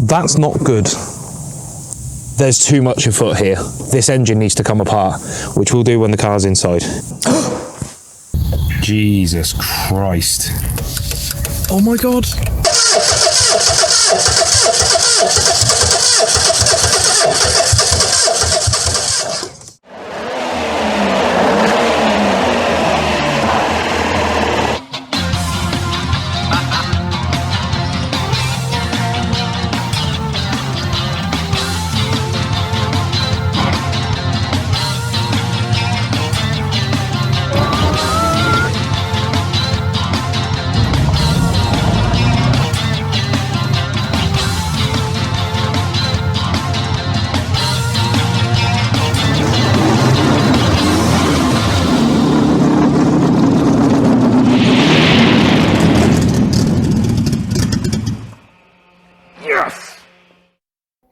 That's not good. There's too much afoot here. This engine needs to come apart, which we'll do when the car's inside. Jesus Christ. Oh my God.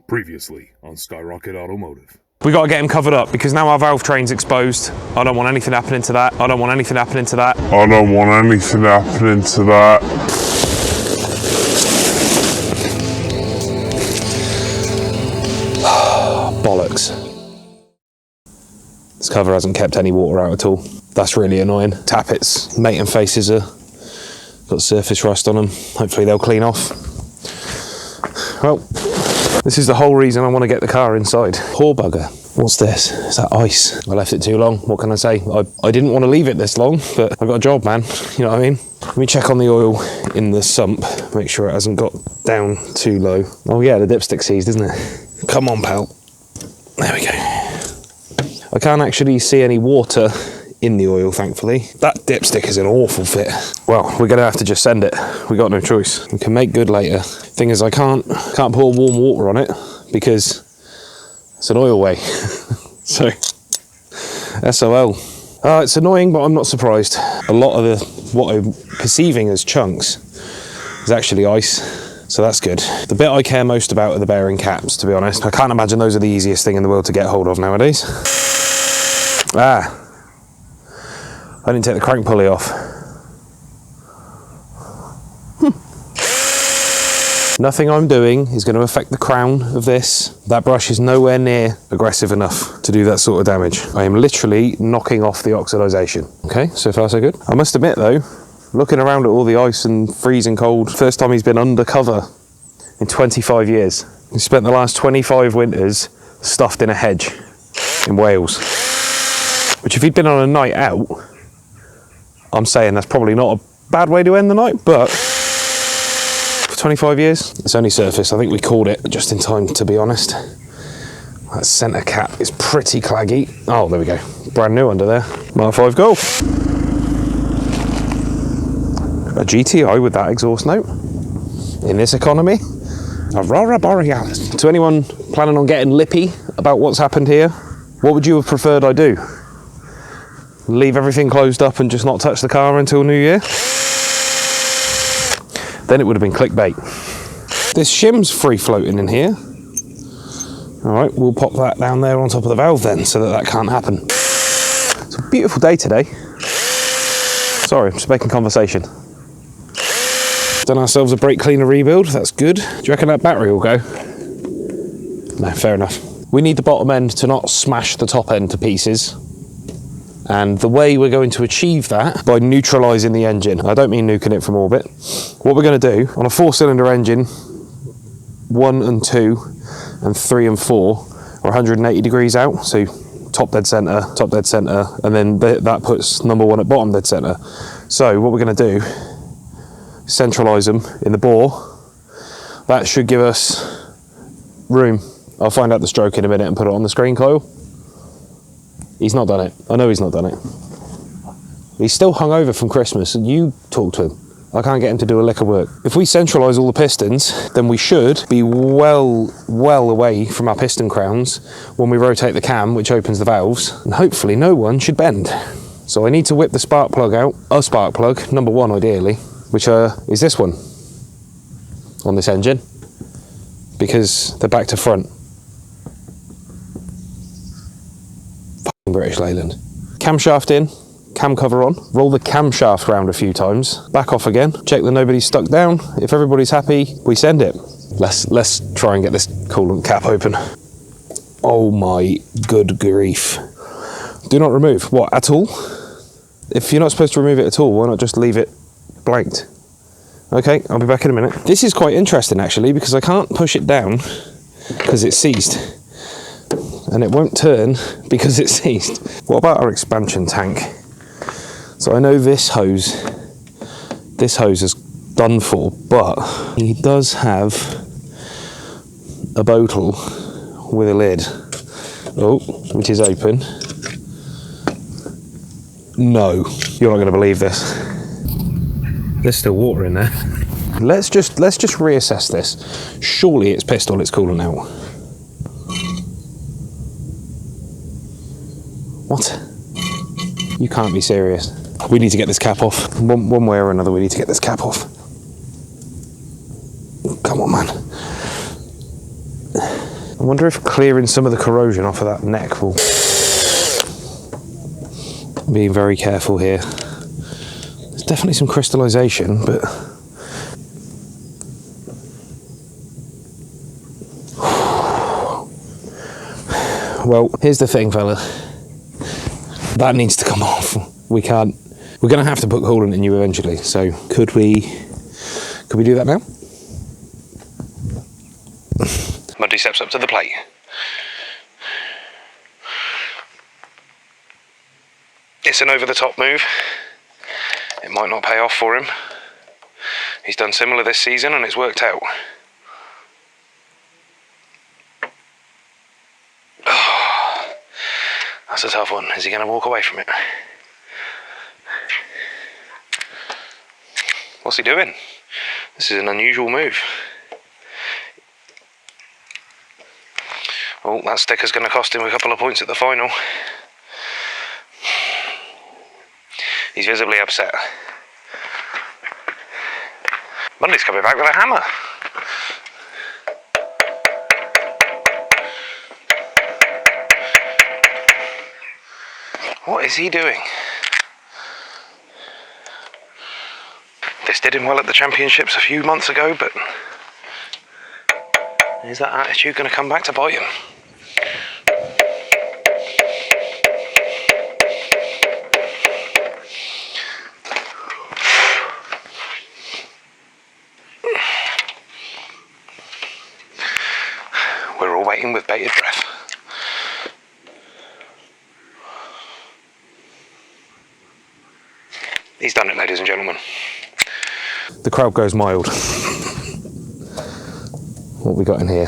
Previously on SkyRocket Automotive. We got to get him covered up because now our valve train's exposed. I don't want anything happening to that. I don't want anything happening to that. I don't want anything happening to that. Bollocks. This cover hasn't kept any water out at all. That's really annoying. Tappets, mate and faces are got surface rust on them. Hopefully they'll clean off. Well, this is the whole reason I want to get the car inside. Poor bugger. What's this? Is that ice? I left it too long. What can I say? I didn't want to leave it this long, but I got a job, man. You know what I mean? Let me check on the oil in the sump. Make sure it hasn't got down too low. Oh yeah, the dipstick seized, isn't it? Come on, pal. There we go. I can't actually see any water in the oil, thankfully. That dipstick is an awful fit. Well, we're gonna have to just send it. We got no choice. We can make good later. Thing is, I can't pour warm water on it because it's an oil way. So, SOL. It's annoying, but I'm not surprised. A lot of what I'm perceiving as chunks is actually ice, so that's good. The bit I care most about are the bearing caps, to be honest. I can't imagine those are the easiest thing in the world to get hold of nowadays. I didn't take the crank pulley off. Nothing I'm doing is going to affect the crown of this. That brush is nowhere near aggressive enough to do that sort of damage. I am literally knocking off the oxidization. Okay, so far so good. I must admit though, looking around at all the ice and freezing cold, first time he's been undercover in 25 years. He spent the last 25 winters stuffed in a hedge in Wales. Which if he'd been on a night out, I'm saying that's probably not a bad way to end the night, but for 25 years, it's only surface. I think we called it just in time, to be honest. That centre cap is pretty claggy. Oh, there we go. Brand new under there. Mark 5 Golf. A GTI with that exhaust note in this economy. Aurora Borealis. To anyone planning on getting lippy about what's happened here, what would you have preferred I do? Leave everything closed up and just not touch the car until New Year? Then it would have been clickbait. This shim's free floating in here. All right, we'll pop that down there on top of the valve then so that can't happen. It's a beautiful day today. Sorry, I'm just making conversation. Done ourselves a brake cleaner rebuild, that's good. Do you reckon that battery will go? No, fair enough. We need the bottom end to not smash the top end to pieces. And the way we're going to achieve that, by neutralizing the engine. I don't mean nuking it from orbit. What we're going to do, on a 4-cylinder engine, 1 and 2, and 3 and 4 are 180 degrees out. So top dead center, and then that puts number 1 at bottom dead center. So what we're going to do, centralize them in the bore. That should give us room. I'll find out the stroke in a minute and put it on the screen coil. He's not done it. I know he's not done it. He's still hungover from Christmas, and you talk to him. I can't get him to do a lick of work. If we centralise all the pistons, then we should be well away from our piston crowns when we rotate the cam, which opens the valves, and hopefully no one should bend. So I need to whip the spark plug out, a spark plug, number 1 ideally, which is this one on this engine, because they're back to front. British Leyland. Camshaft in, cam cover on, roll the camshaft round a few times, back off again, check that nobody's stuck down. If everybody's happy, we send it. Let's try and get this coolant cap open. Oh my good grief. Do not remove. What, at all? If you're not supposed to remove it at all, why not just leave it blanked? Okay, I'll be back in a minute. This is quite interesting actually, because I can't push it down because it's seized. And it won't turn because it's seized. What about our expansion tank? So I know this hose is done for, but he does have a bottle with a lid. Oh, which is open. No, you're not going to believe this. There's still water in there. Let's just reassess this. Surely it's pissed all its coolant out. What? You can't be serious. We need to get this cap off. One way or another, we need to get this cap off. Come on, man. I wonder if clearing some of the corrosion off of that neck will... Being very careful here. There's definitely some crystallization, but... Well, here's the thing, fella. That needs to come off. We can't... We're going to have to put coolant in you eventually, so could we do that now? Muddy steps up to the plate. It's an over-the-top move. It might not pay off for him. He's done similar this season and it's worked out. Oh, that's a tough one. Is he going to walk away from it? What's he doing? This is an unusual move. Oh, that sticker's going to cost him a couple of points at the final. He's visibly upset. Mundy's coming back with a hammer. What is he doing? This did him well at the championships a few months ago, but is that attitude going to come back to bite him? We're all waiting with bated breath. He's done it, ladies and gentlemen. The crowd goes mild. What we got in here?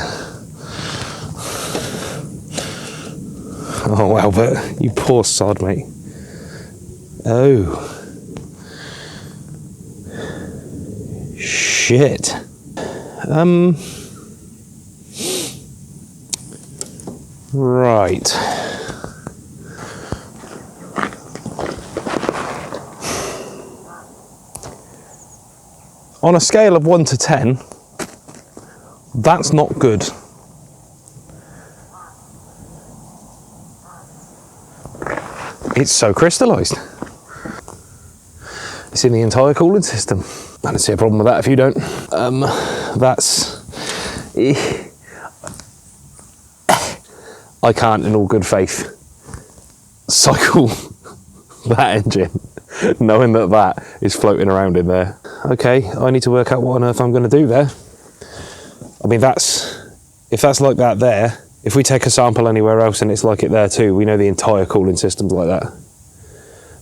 Oh, Albert, you poor sod, mate. Oh. Shit. Right. On a scale of 1 to 10, that's not good. It's so crystallized. It's in the entire cooling system. I don't see a problem with that if you don't. I can't, in all good faith, cycle that engine knowing that that is floating around in there. Okay, I need to work out what on earth I'm going to do there. I mean, if that's like that there, if we take a sample anywhere else and it's like it there too, we know the entire cooling system's like that.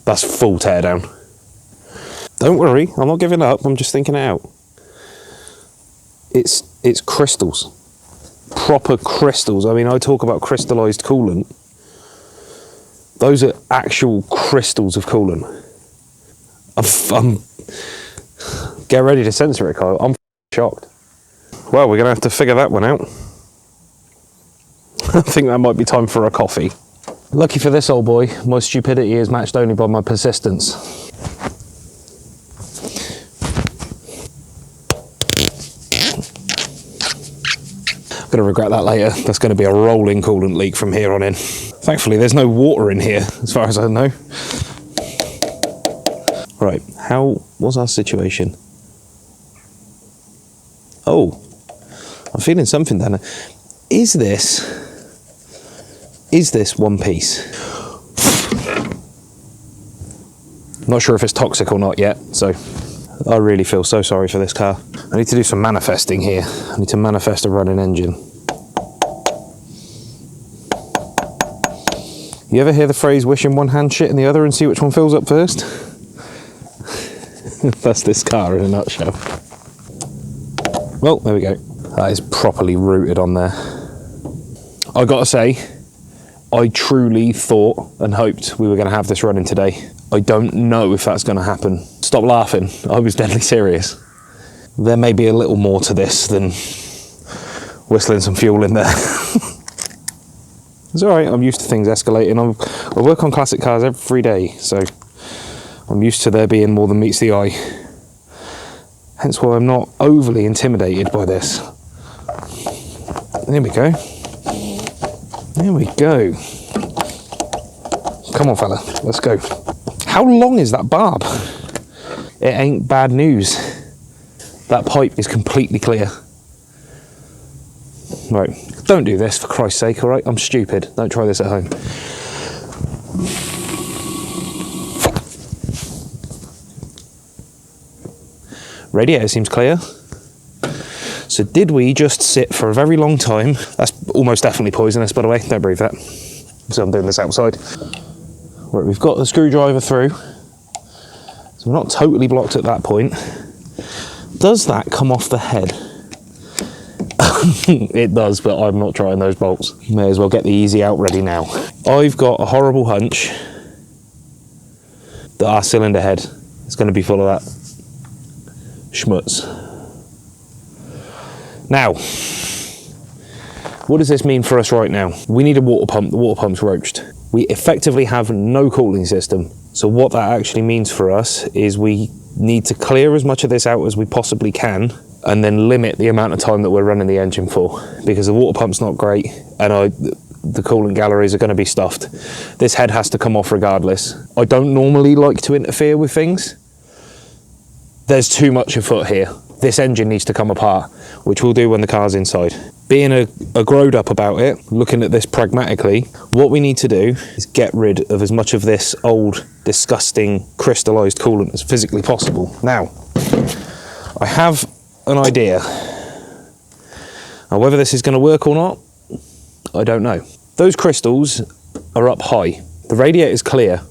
That's full teardown. Don't worry, I'm not giving up, I'm just thinking it out. It's crystals. Proper crystals. I mean, I talk about crystallized coolant. Those are actual crystals of coolant. I'm get ready to censor it, Kyle. I'm shocked. Well, we're going to have to figure that one out. I think that might be time for a coffee. Lucky for this old boy, my stupidity is matched only by my persistence. I'm going to regret that later. That's going to be a rolling coolant leak from here on in. Thankfully, there's no water in here, as far as I know. Right, how was our situation? Oh, I'm feeling something down there. Is this one piece? Not sure if it's toxic or not yet, so I really feel so sorry for this car. I need to do some manifesting here. I need to manifest a running engine. You ever hear the phrase, wish in one hand, shit in the other, and see which one fills up first? That's this car in a nutshell. Well, there we go. That is properly rooted on there. I gotta say, I truly thought and hoped we were gonna have this running today. I don't know if that's gonna happen. Stop laughing, I was deadly serious. There may be a little more to this than whistling some fuel in there. It's all right, I'm used to things escalating. I work on classic cars every day, so I'm used to there being more than meets the eye. Hence why I'm not overly intimidated by this. There we go. There we go. Come on, fella, let's go. How long is that barb? It ain't bad news. That pipe is completely clear. Right, don't do this for Christ's sake, all right? I'm stupid, don't try this at home. Radiator seems clear. So did we just sit for a very long time? That's almost definitely poisonous, by the way, don't breathe that. So I'm doing this outside. Right, we've got the screwdriver through. So we're not totally blocked at that point. Does that come off the head? It does, but I'm not trying those bolts. May as well get the easy out ready now. I've got a horrible hunch that our cylinder head is going to be full of that schmutz. Now, what does this mean for us right now? We need a water pump. The water pump's roached. We effectively have no cooling system. So what that actually means for us is we need to clear as much of this out as we possibly can and then limit the amount of time that we're running the engine for, because the water pump's not great and the coolant galleries are going to be stuffed. This head has to come off regardless. I don't normally like to interfere with things. There's too much afoot here. This engine needs to come apart, which we'll do when the car's inside. Being a growed up about it, looking at this pragmatically, what we need to do is get rid of as much of this old, disgusting, crystallized coolant as physically possible. Now, I have an idea. Now, whether this is going to work or not, I don't know. Those crystals are up high. The radiator is clear.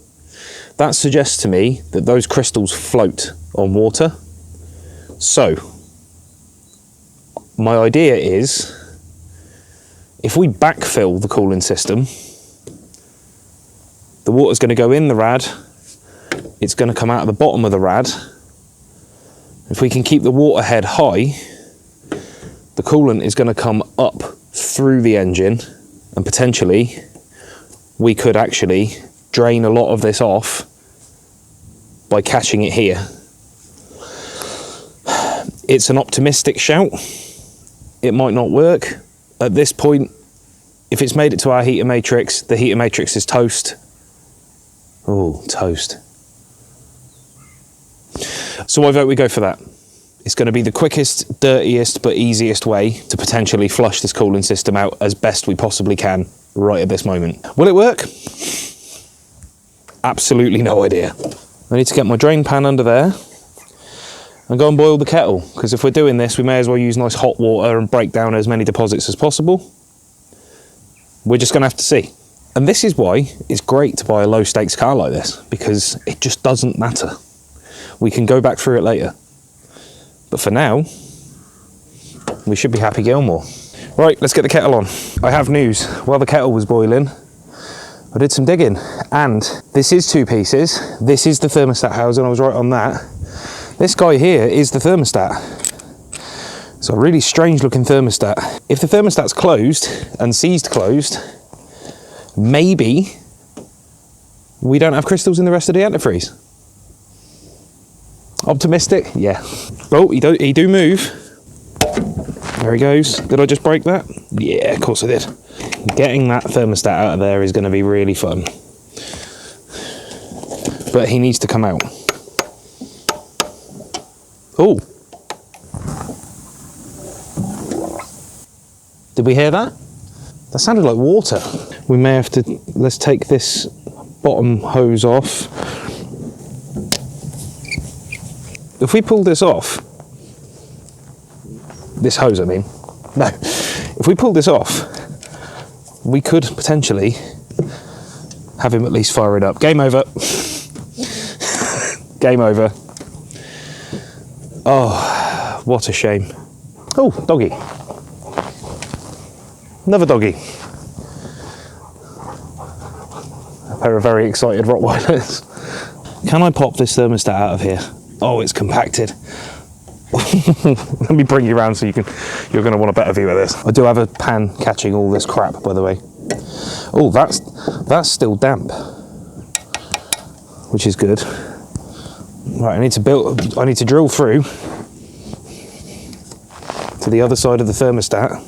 That suggests to me that those crystals float on water. So, my idea is, if we backfill the cooling system, the water's going to go in the rad, it's going to come out of the bottom of the rad. If we can keep the water head high, the coolant is going to come up through the engine, and potentially we could actually drain a lot of this off by catching it here. It's an optimistic shout. It might not work. At this point, if it's made it to our heater matrix, the heater matrix is toast. Oh, toast. So I vote we go for that. It's going to be the quickest, dirtiest, but easiest way to potentially flush this cooling system out as best we possibly can right at this moment. Will it work? Absolutely no idea. I need to get my drain pan under there and go and boil the kettle, because if we're doing this, we may as well use nice hot water and break down as many deposits as possible. We're just going to have to see. And this is why it's great to buy a low stakes car like this, because it just doesn't matter. We can go back through it later. But for now, we should be happy Gilmore. Right, let's get the kettle on. I have news. While the kettle was boiling, I did some digging, and this is two pieces. This is the thermostat housing, I was right on that. This guy here is the thermostat. It's a really strange looking thermostat. If the thermostat's closed and seized closed, maybe we don't have crystals in the rest of the antifreeze. Optimistic? Yeah. Oh, he do move. There he goes. Did I just break that? Yeah, of course I did. Getting that thermostat out of there is going to be really fun. But he needs to come out. Oh. Did we hear that? That sounded like water. We may have to, let's take this bottom hose off. If we pull this off, this hose I mean, no, if we pull this off, we could potentially have him at least fire it up. Game over. Game over. Oh, what a shame. Oh, doggy. Another doggy. A pair of very excited Rottweilers. Can I pop this thermostat out of here? Oh, it's compacted. Let me bring you around so you're going to want a better view of this. I do have a pan catching all this crap, by the way. Oh, that's still damp, which is good. Right, I need to drill through to the other side of the thermostat.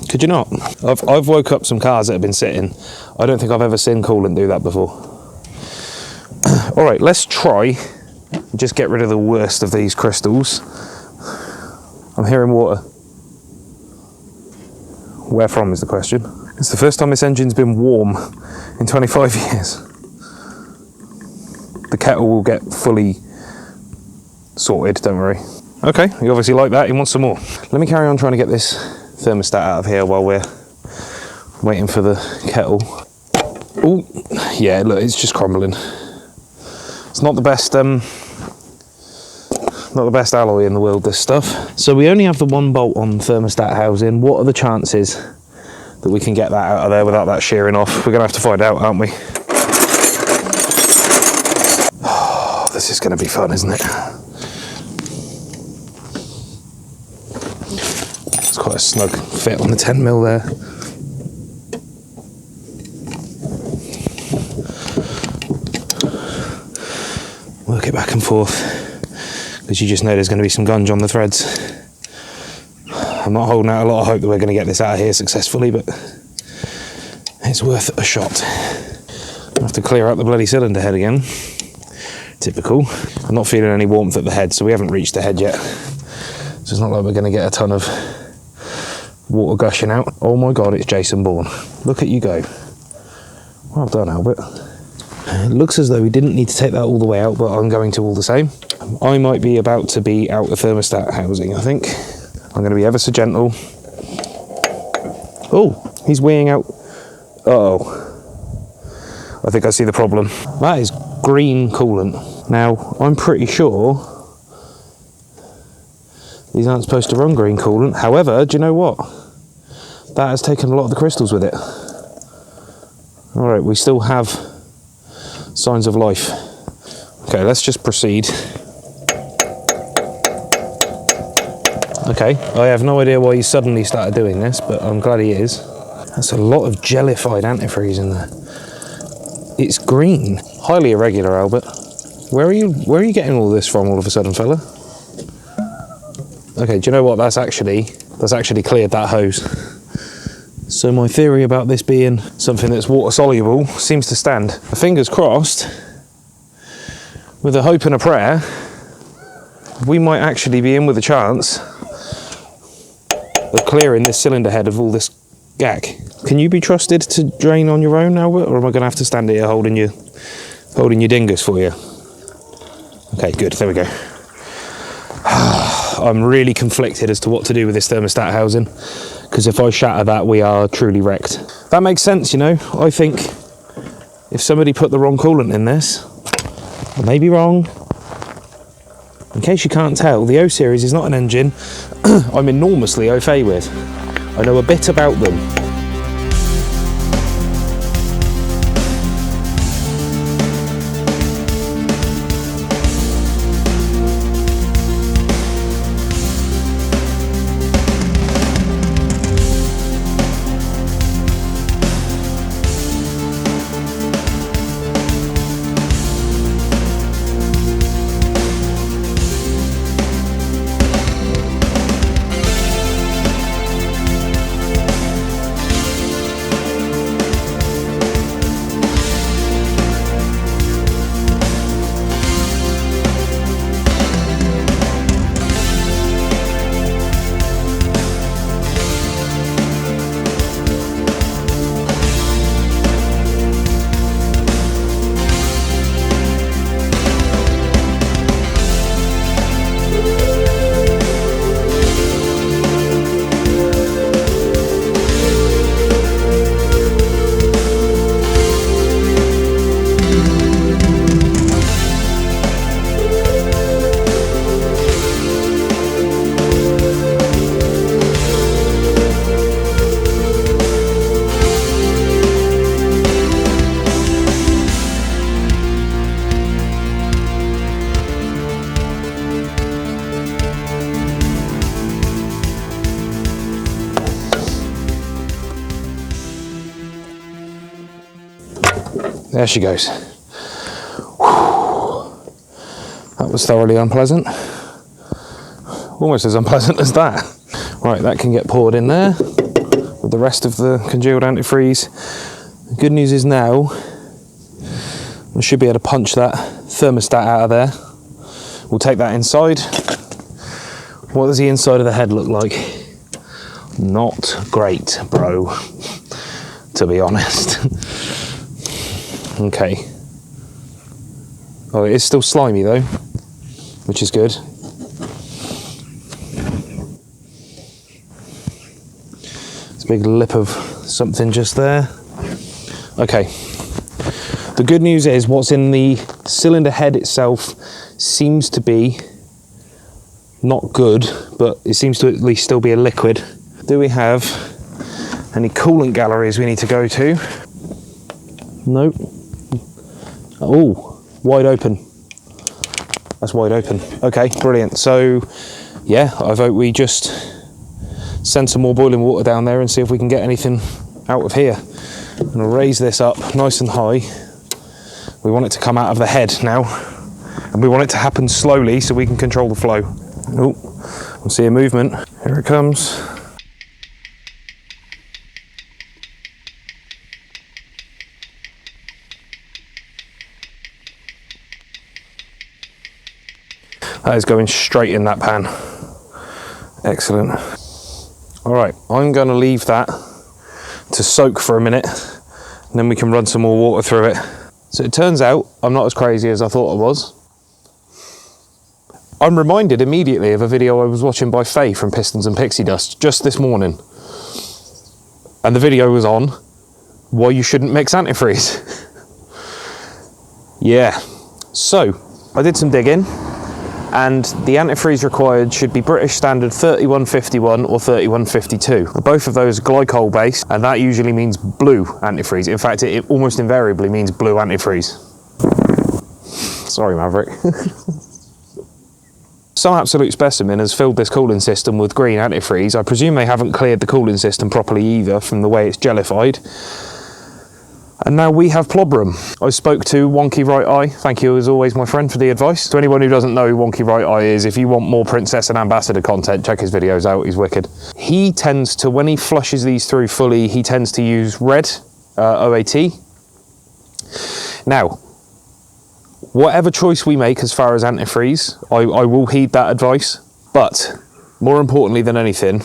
Could you not? I've woke up some cars that have been sitting. I don't think I've ever seen coolant do that before. All right, let's try and just get rid of the worst of these crystals. I'm hearing water. Where from is the question. It's the first time this engine's been warm in 25 years. The kettle will get fully sorted, don't worry. Okay, you obviously like that, he wants some more. Let me carry on trying to get this thermostat out of here while we're waiting for the kettle. Oh, yeah, look, it's just crumbling. It's not the best alloy in the world, this stuff. So we only have the one bolt on the thermostat housing. What are the chances that we can get that out of there without that shearing off? We're gonna have to find out, aren't we? Oh, this is gonna be fun, isn't it? It's quite a snug fit on the 10mm there. Work it back and forth, because you just know there's going to be some gunge on the threads. I'm not holding out a lot of hope that we're going to get this out of here successfully, but it's worth a shot. I have to clear out the bloody cylinder head again. Typical. I'm not feeling any warmth at the head, so we haven't reached the head yet. So it's not like we're going to get a ton of water gushing out. Oh my god, it's Jason Bourne. Look at you go. Well done, Albert. It looks as though we didn't need to take that all the way out, but I'm going to all the same. I might be about to be out of thermostat housing, I think. I'm going to be ever so gentle. Oh, he's weighing out. Uh-oh. I think I see the problem. That is green coolant. Now, I'm pretty sure these aren't supposed to run green coolant. However, do you know what? That has taken a lot of the crystals with it. All right, we still have signs of life. Okay, let's just proceed. Okay, I have no idea why he suddenly started doing this, but I'm glad he is. That's a lot of jellified antifreeze in there. It's green. Highly irregular, Albert. Where are you getting all this from all of a sudden, fella? Okay, do you know what? That's actually cleared that hose. So my theory about this being something that's water soluble seems to stand. Fingers crossed, with a hope and a prayer, we might actually be in with a chance of clearing this cylinder head of all this gack. Can you be trusted to drain on your own, Albert, or am I going to have to stand here holding your dingus for you? Okay, good, there we go. I'm really conflicted as to what to do with this thermostat housing, because if I shatter that, we are truly wrecked. That makes sense, you know. I think if somebody put the wrong coolant in this, I may be wrong. In case you can't tell, the O series is not an engine I'm enormously au fait with. I know a bit about them. There she goes. Whew. That was thoroughly unpleasant. Almost as unpleasant as that. Right, that can get poured in there with the rest of the congealed antifreeze. The good news is now we should be able to punch that thermostat out of there. We'll take that inside. What does the inside of the head look like? Not great, bro, to be honest. Okay. Oh, it is still slimy though, which is good. It's a big lip of something just there. Okay. The good news is what's in the cylinder head itself seems to be not good, but it seems to at least still be a liquid. Do we have any coolant galleries we need to go to? Nope. Oh, wide open. That's wide open. Okay, brilliant. So, yeah, I vote we just send some more boiling water down there and see if we can get anything out of here. I'm gonna raise this up nice and high. We want it to come out of the head now, and we want it to happen slowly so we can control the flow. Oh, I see a movement. Here it comes. That is going straight in that pan. Excellent. All right, I'm going to leave that to soak for a minute, and then we can run some more water through it. So it turns out I'm not as crazy as I thought I was. I'm reminded immediately of a video I was watching by Faye from Pistons and Pixie Dust just this morning. And the video was on why you shouldn't mix antifreeze. Yeah, so I did some digging, and the antifreeze required should be British Standard 3151 or 3152. Both of those are glycol based, and that usually means blue antifreeze. In fact, it almost invariably means blue antifreeze. Sorry, Maverick. Some absolute specimen has filled this cooling system with green antifreeze. I presume they haven't cleared the cooling system properly either from the way it's jellified. And now we have Plobrum. I spoke to Wonky Right Eye. Thank you as always, my friend, for the advice. To anyone who doesn't know who Wonky Right Eye is, if you want more Princess and Ambassador content, check his videos out, he's wicked. He tends to, when he flushes these through fully, he tends to use red OAT. Now, whatever choice we make as far as antifreeze, I will heed that advice. But more importantly than anything,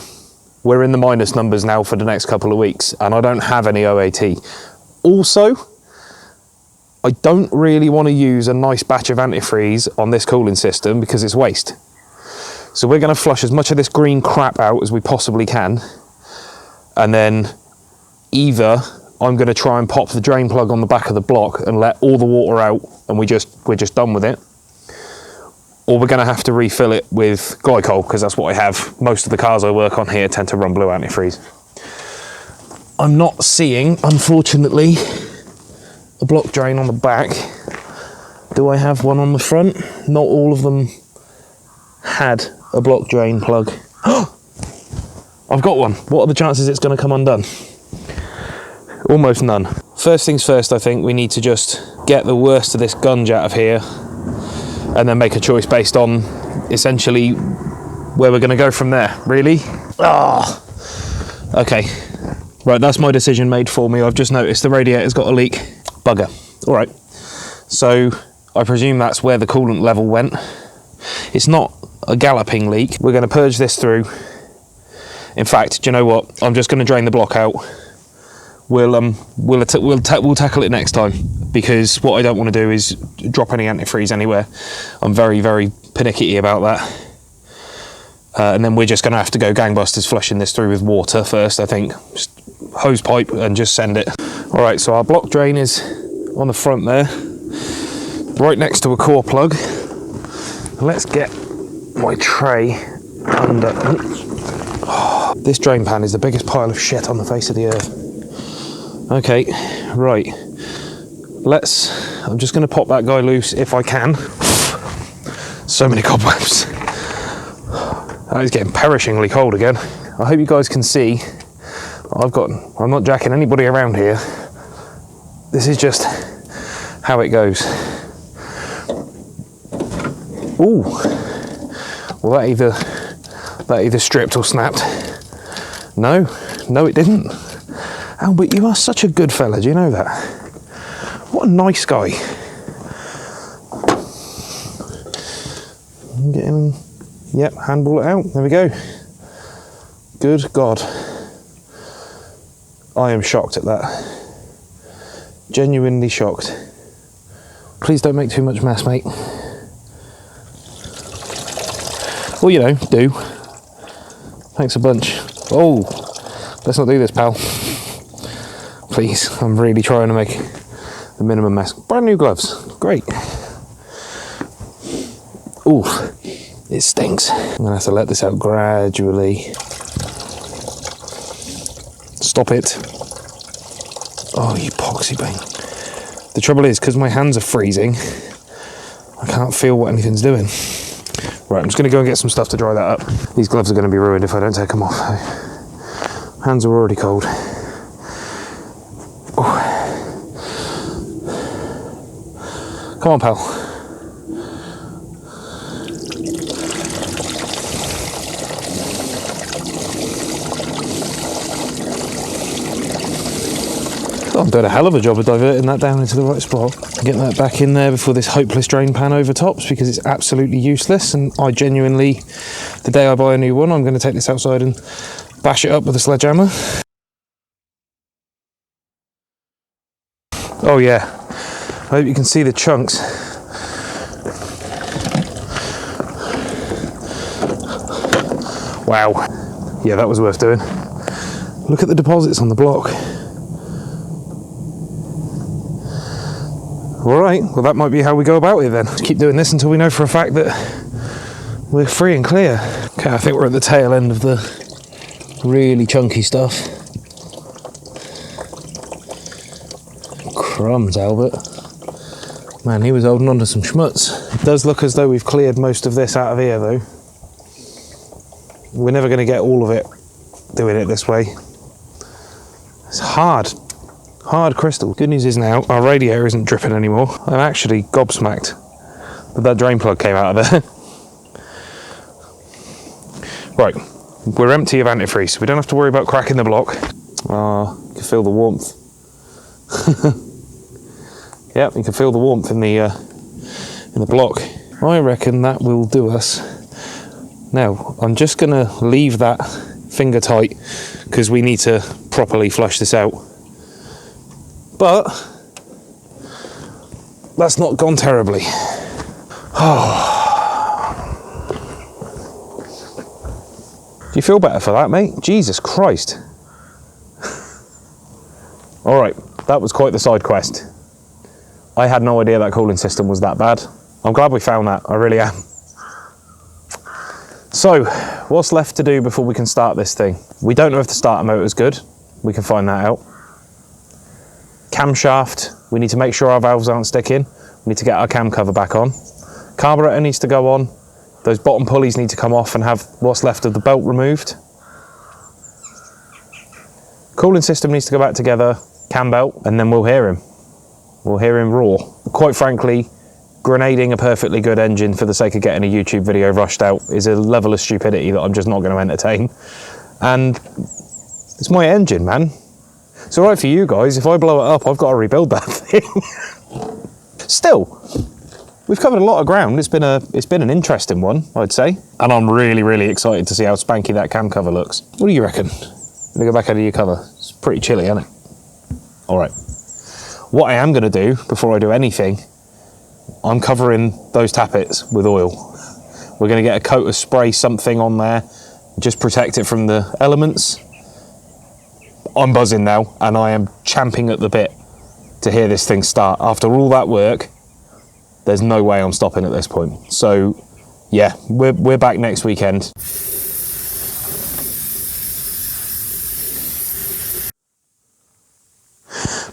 we're in the minus numbers now for the next couple of weeks, and I don't have any OAT. Also, I don't really want to use a nice batch of antifreeze on this cooling system because it's waste. So we're going to flush as much of this green crap out as we possibly can, and then either I'm going to try and pop the drain plug on the back of the block and let all the water out, and we're just done with it, or we're going to have to refill it with glycol, because that's what I have. Most of the cars I work on here tend to run blue antifreeze. I'm not seeing, unfortunately, a block drain on the back. Do I have one on the front? Not all of them had a block drain plug. I've got one. What are the chances it's going to come undone? Almost none. First things first, I think we need to just get the worst of this gunge out of here, and then make a choice based on essentially where we're going to go from there. Really? Okay. Right, that's my decision made for me. I've just noticed the radiator's got a leak. Bugger. All right. So I presume that's where the coolant level went. It's not a galloping leak. We're going to purge this through. In fact, do you know what? I'm just going to drain the block out. We'll tackle it next time, because what I don't want to do is drop any antifreeze anywhere. I'm very, very pernickety about that. And then we're just going to have to go gangbusters flushing this through with water first, I think. Just hose pipe and just send it. All right, so our block drain is on the front there, right next to a core plug. Let's get my tray under. Oh, this drain pan is the biggest pile of shit on the face of the earth. Okay, right. I'm just going to pop that guy loose if I can. So many cobwebs. That is getting perishingly cold again. I hope you guys can see. I'm not jacking anybody around here. This is just how it goes. Ooh, well that either stripped or snapped. No, it didn't. Albert, you are such a good fella, do you know that? What a nice guy. Get in, yep, handball it out, there we go. Good God. I am shocked at that. Genuinely shocked. Please don't make too much mess, mate. Well, you know, do. Thanks a bunch. Oh, let's not do this, pal. Please, I'm really trying to make the minimum mess. Brand new gloves, great. Ooh, it stinks. I'm gonna have to let this out gradually. Stop it. Oh, you poxy bang. The trouble is, because my hands are freezing, I can't feel what anything's doing. Right, I'm just gonna go and get some stuff to dry that up. These gloves are gonna be ruined if I don't take them off. Hands are already cold. Oh. Come on, pal. I'm doing a hell of a job of diverting that down into the right spot. Getting that back in there before this hopeless drain pan overtops, because it's absolutely useless. And I genuinely, the day I buy a new one, I'm going to take this outside and bash it up with a sledgehammer. Oh yeah, I hope you can see the chunks. Wow. Yeah, that was worth doing. Look at the deposits on the block. All right, well that might be how we go about it then. Just keep doing this until we know for a fact that we're free and clear. Okay, I think we're at the tail end of the really chunky stuff. Crumbs, Albert. Man, he was holding on to some schmutz. It does look as though we've cleared most of this out of here though. We're never going to get all of it doing it this way. It's hard crystal. Good news is now our radiator isn't dripping anymore. I'm actually gobsmacked that that drain plug came out of there. Right, we're empty of antifreeze, so we don't have to worry about cracking the block. You can feel the warmth. Yep, you can feel the warmth in the block. I reckon that will do us. Now, I'm just gonna leave that finger tight because we need to properly flush this out. But that's not gone terribly. Oh. Do you feel better for that, mate? Jesus Christ. All right, that was quite the side quest. I had no idea that cooling system was that bad. I'm glad we found that, I really am. So, what's left to do before we can start this thing? We don't know if the starter motor is good. We can find that out. Camshaft, we need to make sure our valves aren't sticking. We need to get our cam cover back on. Carburetor needs to go on. Those bottom pulleys need to come off and have what's left of the belt removed. Cooling system needs to go back together, cam belt, and then we'll hear him. We'll hear him roar. Quite frankly, grenading a perfectly good engine for the sake of getting a YouTube video rushed out is a level of stupidity that I'm just not going to entertain. And it's my engine, man. It's all right for you guys. If I blow it up, I've got to rebuild that thing. Still, we've covered a lot of ground. It's been an interesting one, I'd say. And I'm really, really excited to see how spanky that cam cover looks. What do you reckon? Let me go back under your cover. It's pretty chilly, isn't it? All right. What I am going to do before I do anything, I'm covering those tappets with oil. We're going to get a coat of spray something on there, just protect it from the elements. I'm buzzing now, and I am champing at the bit to hear this thing start. After all that work, there's no way I'm stopping at this point. So, yeah, we're back next weekend.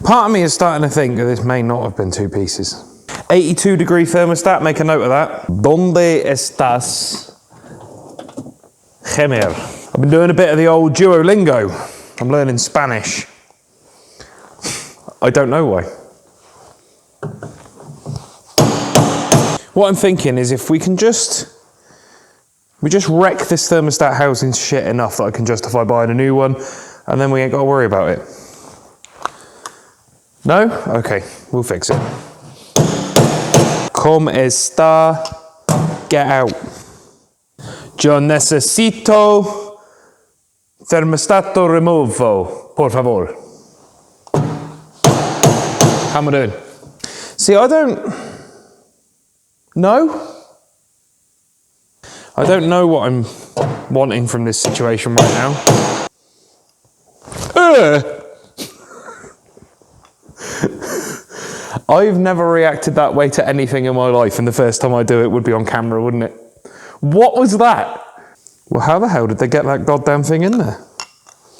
Part of me is starting to think that this may not have been two pieces. 82-degree thermostat, make a note of that. ¿Dónde estás, Gemer? I've been doing a bit of the old Duolingo. I'm learning Spanish. I don't know why. What I'm thinking is if we just wreck this thermostat housing shit enough that I can justify buying a new one, and then we ain't got to worry about it. No? Okay, we'll fix it. ¿Cómo está? Get out. Yo necesito thermostato removo, por favor. How am I doing? See, I don't know. I don't know what I'm wanting from this situation right now. I've never reacted that way to anything in my life, and the first time I do it would be on camera, wouldn't it? What was that? Well, how the hell did they get that goddamn thing in there?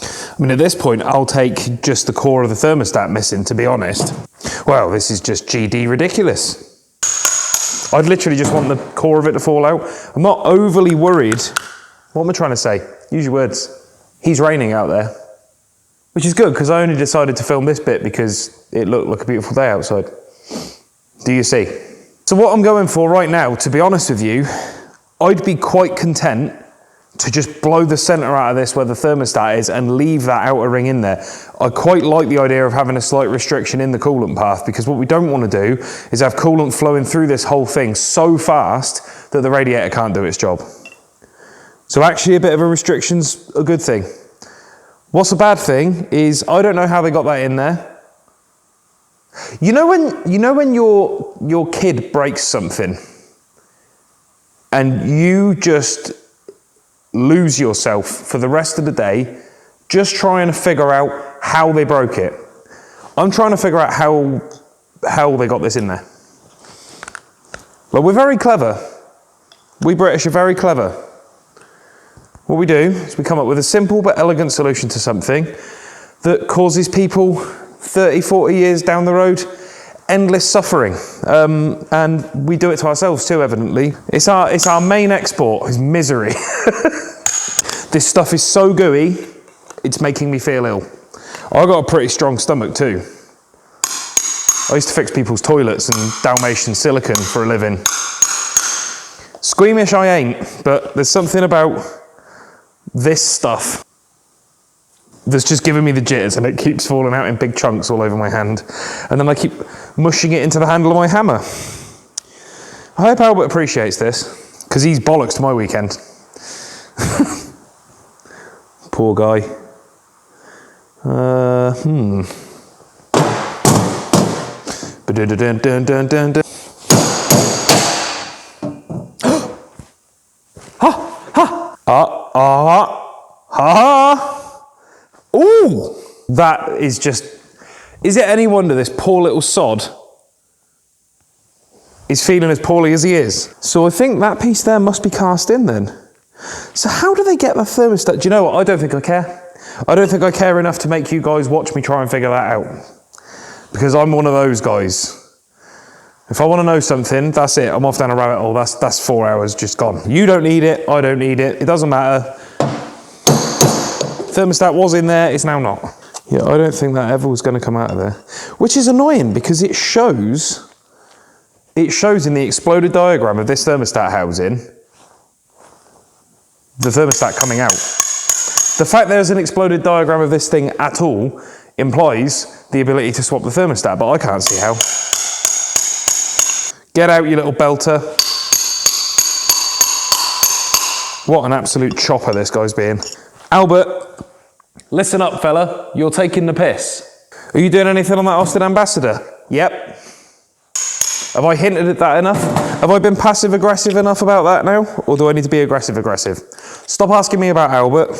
I mean, at this point, I'll take just the core of the thermostat missing, to be honest. Well, this is just GD ridiculous. I'd literally just want the core of it to fall out. I'm not overly worried. What am I trying to say? Use your words. He's raining out there, which is good because I only decided to film this bit because it looked like a beautiful day outside. Do you see? So what I'm going for right now, to be honest with you, I'd be quite content to just blow the center out of this where the thermostat is and leave that outer ring in there. I quite like the idea of having a slight restriction in the coolant path, because what we don't want to do is have coolant flowing through this whole thing so fast that the radiator can't do its job. So actually a bit of a restriction's a good thing. What's a bad thing is I don't know how they got that in there. You know when your kid breaks something and you just lose yourself for the rest of the day just trying to figure out how they broke it. I'm trying to figure out how they got this in there. But we're very clever. We British are very clever. What we do is we come up with a simple but elegant solution to something that causes people 30, 40 years down the road endless suffering. And we do it to ourselves too, evidently. It's our main export, is misery. This stuff is so gooey, it's making me feel ill. I got a pretty strong stomach too. I used to fix people's toilets and Dalmatian silicone for a living. Squeamish I ain't, but there's something about this stuff that's just giving me the jitters, and it keeps falling out in big chunks all over my hand. And then I keep mushing it into the handle of my hammer. I hope Albert appreciates this, because he's bollocks to my weekend. Poor guy. Ba-dun-dun-dun-dun-dun-dun. Ooh, that is just, is it any wonder this poor little sod is feeling as poorly as he is? So I think that piece there must be cast in then. So how do they get the thermostat? Do you know what? I don't think I care. I don't think I care enough to make you guys watch me try and figure that out. Because I'm one of those guys. If I want to know something, that's it. I'm off down a rabbit hole. That's 4 hours just gone. You don't need it. I don't need it. It doesn't matter. Thermostat was in there. It's now not. Yeah, I don't think that ever was going to come out of there. Which is annoying because it shows in the exploded diagram of this thermostat housing, the thermostat coming out. The fact there's an exploded diagram of this thing at all implies the ability to swap the thermostat, but I can't see how. Get out, you little belter. What an absolute chopper this guy's being. Albert, listen up, fella. You're taking the piss. Are you doing anything on that Austin Ambassador? Yep. Have I hinted at that enough? Have I been passive-aggressive enough about that now? Or do I need to be aggressive-aggressive? Stop asking me about Albert.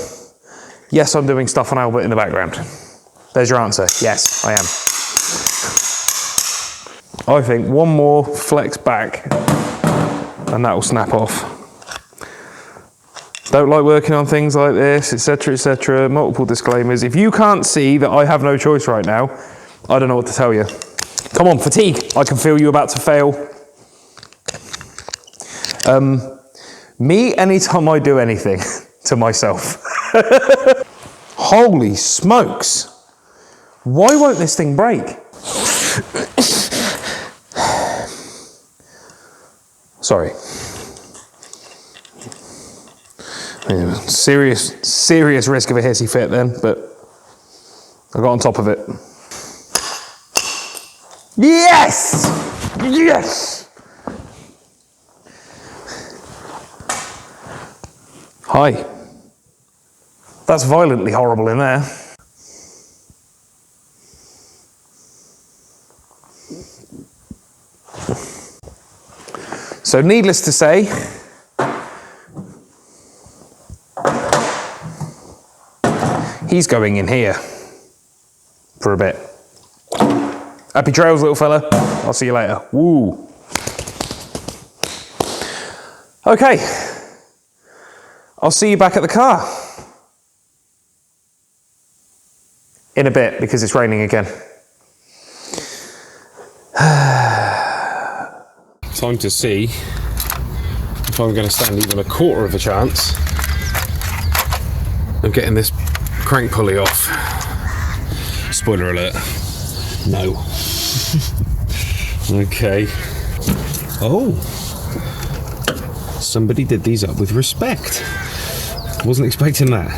Yes, I'm doing stuff on Albert in the background. There's your answer. Yes, I am. I think one more flex back and that will snap off. Don't like working on things like this, etc., etc. Multiple disclaimers. If you can't see that I have no choice right now, I don't know what to tell you. Come on, fatigue. I can feel you about to fail. Me, anytime I do anything to myself. Holy smokes. Why won't this thing break? Sorry. Yeah, serious risk of a hissy fit then, but I got on top of it. Yes! Yes! Hi. That's violently horrible in there. So needless to say, he's going in here for a bit. Happy trails, little fella. I'll see you later. Woo. Okay. I'll see you back at the car in a bit because it's raining again. Time to see if I'm going to stand even a quarter of a chance of getting this crank pulley off. Spoiler alert. No. Okay. Oh. Somebody did these up with respect. Wasn't expecting that.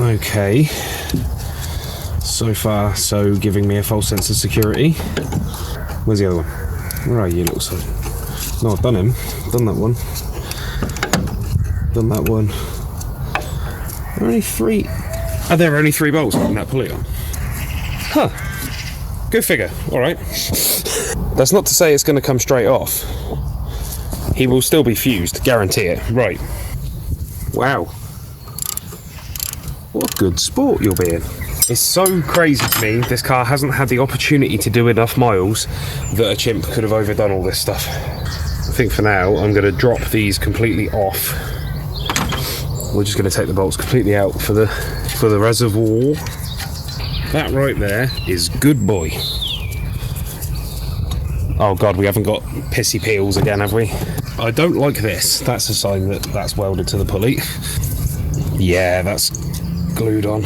Okay. So far, so giving me a false sense of security. Where's the other one? Where are you, little son? No, I've done him. Done that one. Done that one. There are only three. Are there only 3 bolts in that pulley on? Huh. Go figure. All right. That's not to say it's going to come straight off. He will still be fused. Guarantee it. Right. Wow. What a good sport you're being. It's so crazy to me this car hasn't had the opportunity to do enough miles that a chimp could have overdone all this stuff. I think for now I'm going to drop these completely off. We're just going to take the bolts completely out for the reservoir. That right there is good boy. Oh god, we haven't got pissy peels again, have we? I don't like this. That's a sign that that's welded to the pulley. Yeah, that's glued on.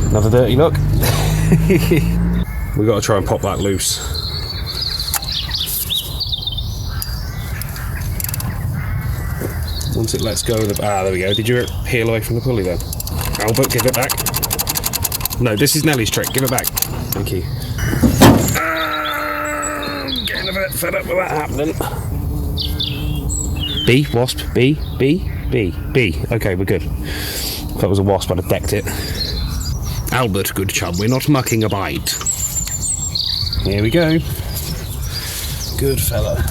Another dirty look. We've got to try and pop that loose. Once it lets go of the... Ah, there we go. Did you peel away from the pulley then? Albert, give it back. No, this is Nellie's trick. Give it back. Thank you. I'm getting a bit fed up with that happening. B, wasp, B. Okay, we're good. If that was a wasp, I'd have decked it. Albert, good chum, we're not mucking a bite. Here we go. Good fella.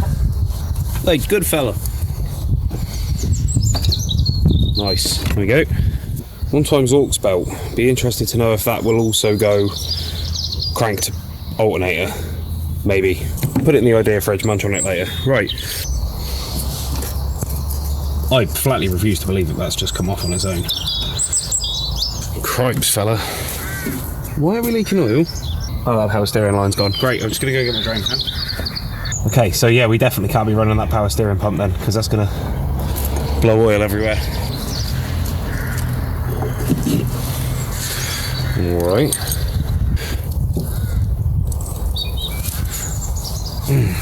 Hey, good fella. Nice. There we go. 1x aux belt. Be interested to know if that will also go crank to alternator. Maybe. Put it in the idea fridge, munch on it later. Right. I flatly refuse to believe that that's just come off on its own. Cripes, fella. Why are we leaking oil? Oh, that power steering line's gone. Great, I'm just going to go get my drain pan. Okay, so yeah, we definitely can't be running that power steering pump then, because that's going to blow oil everywhere. Alright.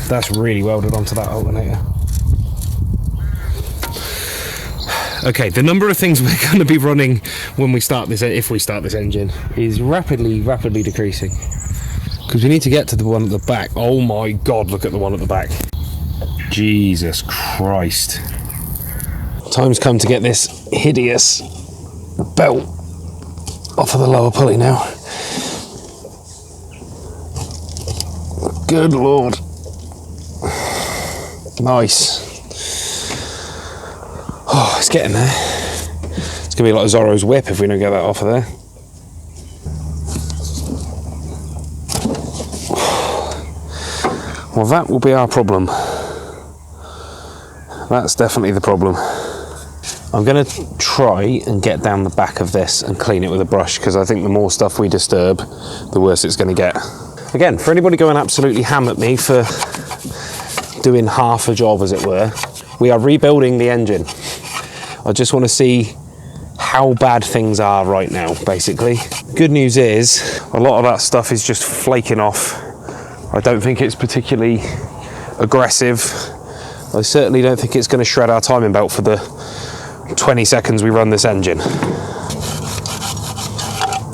That's really welded onto that alternator. Okay, the number of things we're going to be running when we start this, if we start this engine, is rapidly decreasing. Because we need to get to the one at the back. Oh my god, look at the one at the back. Jesus Christ. Time's come to get this hideous belt off of the lower pulley now. Good lord. Nice. Oh, it's getting there. It's going to be like Zorro's whip if we don't get that off of there. Well, that will be our problem. That's definitely the problem. I'm going to try and get down the back of this and clean it with a brush, because I think the more stuff we disturb, the worse it's going to get. Again, for anybody going absolutely ham at me for doing half a job, as it were, we are rebuilding the engine. I just want to see how bad things are right now, basically. Good news is, a lot of that stuff is just flaking off. I don't think it's particularly aggressive. I certainly don't think it's going to shred our timing belt for the 20 seconds we run this engine.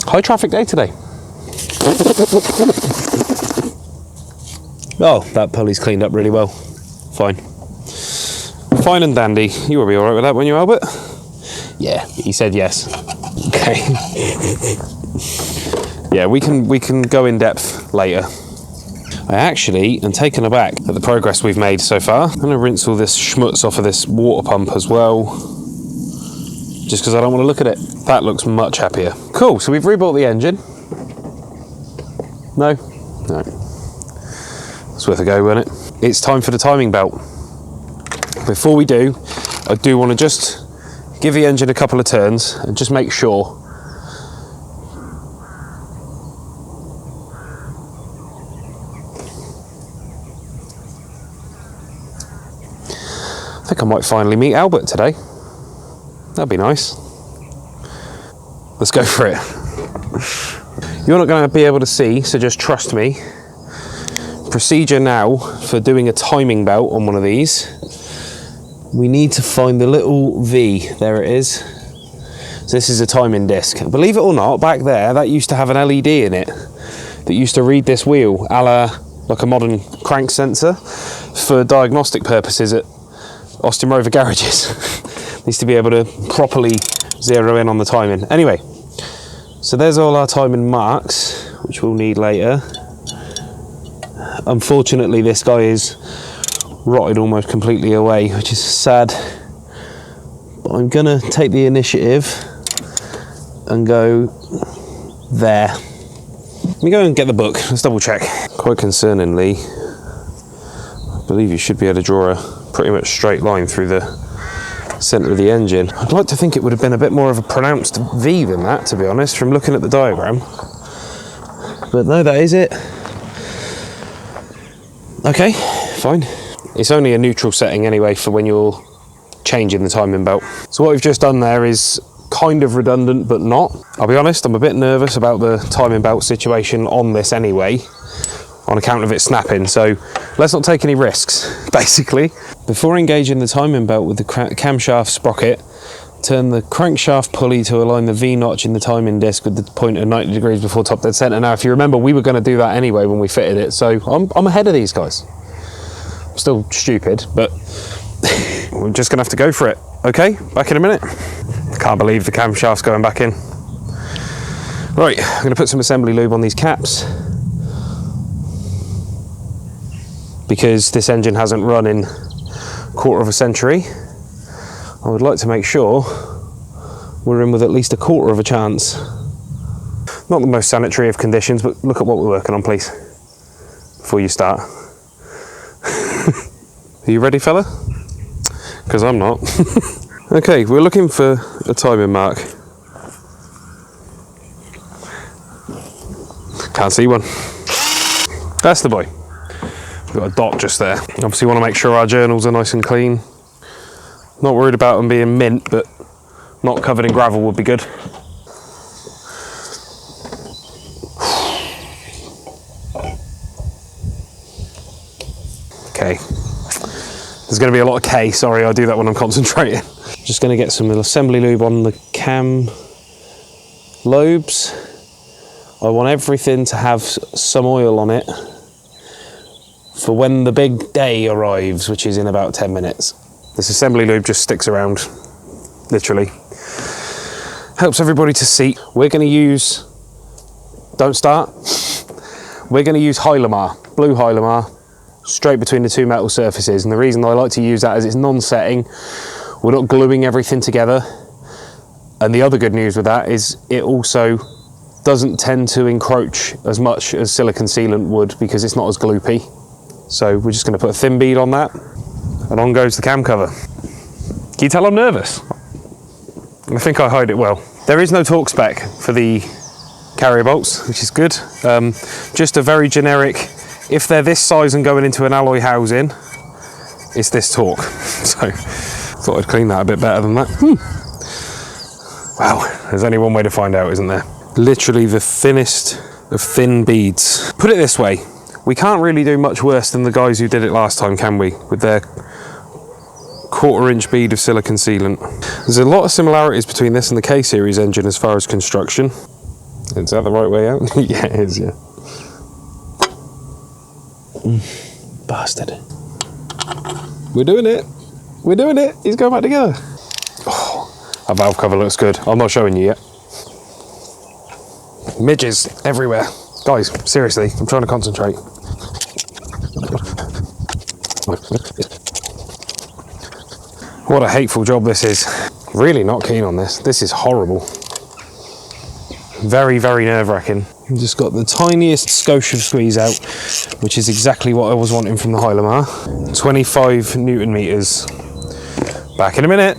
High traffic day today. Oh, that pulley's cleaned up really well. Fine. Fine and dandy. You will be alright with that, won't you, Albert? Yeah, he said yes. Okay. Yeah, we can go in depth later. I actually am taken aback at the progress we've made so far. I'm going to rinse all this schmutz off of this water pump as well, just because I don't want to look at it. That looks much happier. Cool, so we've rebuilt the engine. No? No. It's worth a go, wasn't it? It's time for the timing belt. Before we do, I do want to just give the engine a couple of turns and just make sure. I think I might finally meet Albert today. That'd be nice. Let's go for it. You're not going to be able to see, so just trust me. Procedure now for doing a timing belt on one of these. We need to find the little V. There it is. So this is a timing disc. Believe it or not, back there, that used to have an LED in it that used to read this wheel, a la like a modern crank sensor, for diagnostic purposes at Austin Rover garages. Needs to be able to properly zero in on the timing. Anyway, so there's all our timing marks, which we'll need later. Unfortunately, this guy is rotted almost completely away, which is sad. But I'm gonna take the initiative and go there. Let me go and get the book. Let's double check. Quite concerningly, I believe you should be able to draw a pretty much straight line through the centre of the engine. I'd like to think it would have been a bit more of a pronounced V than that, to be honest, from looking at the diagram. But no, that is it. Okay, fine. It's only a neutral setting anyway for when you're changing the timing belt. So what we've just done there is kind of redundant, but not. I'll be honest, I'm a bit nervous about the timing belt situation on this anyway, on account of it snapping, so let's not take any risks, basically. Before engaging the timing belt with the camshaft sprocket, turn the crankshaft pulley to align the V-notch in the timing disc with the pointer 90 degrees before top dead center. Now, if you remember, we were going to do that anyway when we fitted it, so I'm ahead of these guys. I'm still stupid, but we're just going to have to go for it. Okay, back in a minute. Can't believe the camshaft's going back in. Right, I'm going to put some assembly lube on these caps, because this engine hasn't run in a quarter of a century. I would like to make sure we're in with at least a quarter of a chance. Not the most sanitary of conditions, but look at what we're working on, please, before you start. Are you ready, fella? Because I'm not. Okay, we're looking for a timing mark. Can't see one. That's the boy. We've got a dot just there. Obviously want to make sure our journals are nice and clean. Not worried about them being mint, but not covered in gravel would be good. Okay. There's going to be a lot of K, sorry, I do that when I'm concentrating. Just going to get some assembly lube on the cam lobes. I want everything to have some oil on it for when the big day arrives, which is in about 10 minutes. This assembly lube just sticks around, literally. Helps everybody to see. We're going to use, don't start, we're going to use Hylamar, blue Hylamar, straight between the two metal surfaces. And the reason I like to use that is it's non-setting. We're not gluing everything together. And the other good news with that is it also doesn't tend to encroach as much as silicone sealant would, because it's not as gloopy. So we're just going to put a thin bead on that, and on goes the cam cover. Can you tell I'm nervous? I think I hide it well. There is no torque spec for the carrier bolts, which is good. Just a very generic, if they're this size and going into an alloy housing, it's this torque. So thought I'd clean that a bit better than that. Wow, there's only one way to find out, isn't there? Literally the thinnest of thin beads. Put it this way, we can't really do much worse than the guys who did it last time, can we? With their 1/4 inch bead of silicone sealant. There's a lot of similarities between this and the K-Series engine as far as construction. Is that the right way out? Yeah, it is, yeah. Bastard. We're doing it. We're doing it. He's going back together. Oh, our valve cover looks good. I'm not showing you yet. Midges everywhere. Guys, seriously, I'm trying to concentrate. What a hateful job this is. Really not keen on this. This is horrible. Very, very nerve-wracking. I've just got the tiniest skosh of squeeze out, which is exactly what I was wanting from the Hylamar. 25 Newton meters. Back in a minute.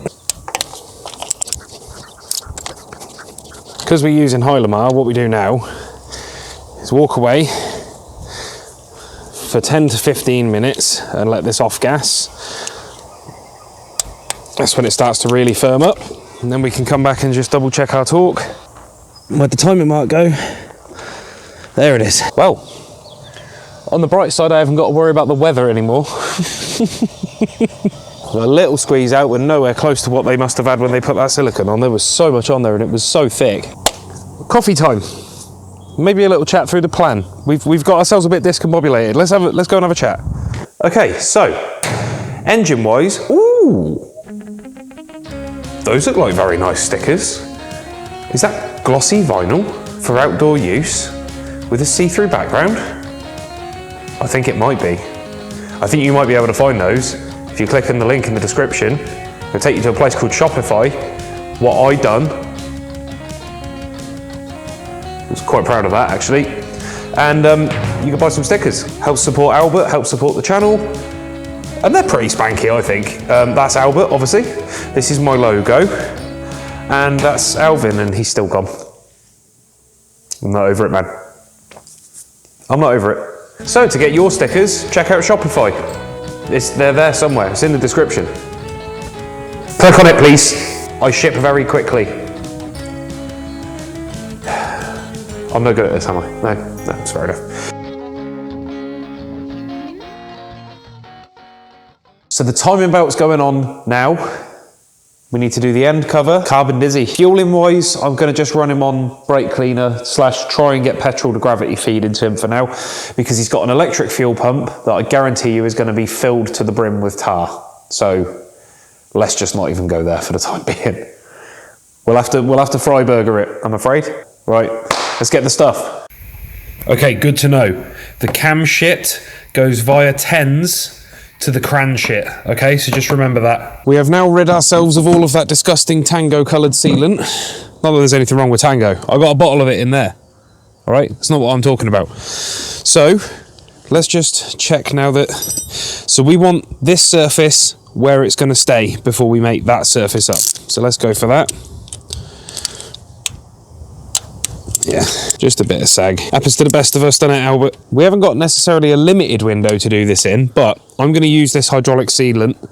Because we're using Hylamar, what we do now is walk away for 10 to 15 minutes and let this off gas. That's when it starts to really firm up, and then we can come back and just double check our torque. Where'd the timing mark go? There it is. Well, on the bright side, I haven't got to worry about the weather anymore. A little squeeze out, we're nowhere close to what they must have had when they put that silicone on. There was so much on there and it was so thick. Coffee time. Maybe a little chat through the plan. We've got ourselves a bit discombobulated. Let's go and have a chat. Okay, so engine-wise, ooh, those look like very nice stickers. Is that glossy vinyl for outdoor use with a see-through background? I think it might be. I think you might be able to find those if you click on the link in the description. It'll take you to a place called Shopify. What I done, I was quite proud of that actually. And you can buy some stickers. Helps support Albert, helps support the channel. And they're pretty spanky, I think. That's Albert, obviously. This is my logo. And that's Alvin, and he's still gone. I'm not over it, man. I'm not over it. So to get your stickers, check out Shopify. They're there somewhere, it's in the description. Click on it, please. I ship very quickly. I'm no good at this, am I? No, that's fair enough. So the timing belt's going on now. We need to do the end cover, carbon dizzy. Fueling wise, I'm gonna just run him on brake cleaner / try and get petrol to gravity feed into him for now, because he's got an electric fuel pump that I guarantee you is gonna be filled to the brim with tar. So let's just not even go there for the time being. We'll have to fry burger it, I'm afraid. Right, let's get the stuff. Okay, good to know. The cam shit goes via 10s to the cran shit, okay? So just remember that. We have now rid ourselves of all of that disgusting tango coloured sealant. Not that there's anything wrong with tango. I got a bottle of it in there, all right? That's not what I'm talking about. So let's just check now that, so we want this surface where it's gonna stay before we make that surface up. So let's go for that. Yeah, just a bit of sag. Happens to the best of us, doesn't it, Albert? We haven't got necessarily a limited window to do this in, but I'm going to use this hydraulic sealant.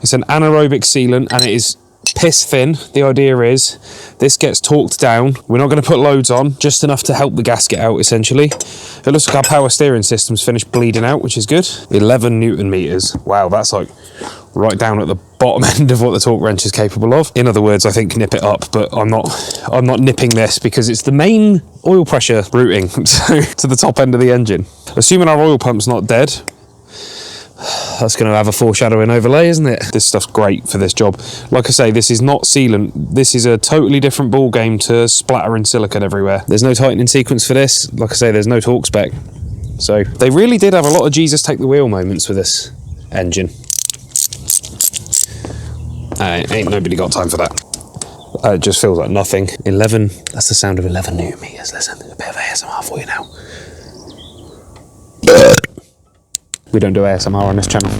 It's an anaerobic sealant and it is piss thin. The idea is this gets torqued down. We're not going to put loads on, just enough to help the gasket out, essentially. It looks like our power steering system's finished bleeding out, which is good. 11 Newton meters. Wow, that's like right down at the bottom end of what the torque wrench is capable of. In other words, I think nip it up, but I'm not nipping this because it's the main oil pressure routing to the top end of the engine. Assuming our oil pump's not dead, that's going to have a foreshadowing overlay, isn't it? This stuff's great for this job. Like I say, this is not sealant. This is a totally different ball game to splattering silicone everywhere. There's no tightening sequence for this. Like I say, there's no torque spec. So they really did have a lot of Jesus take the wheel moments with this engine. Ain't nobody got time for that. It just feels like nothing. 11, that's the sound of 11 Newton meters. Listen, a bit of ASMR for you now. We don't do ASMR on this channel.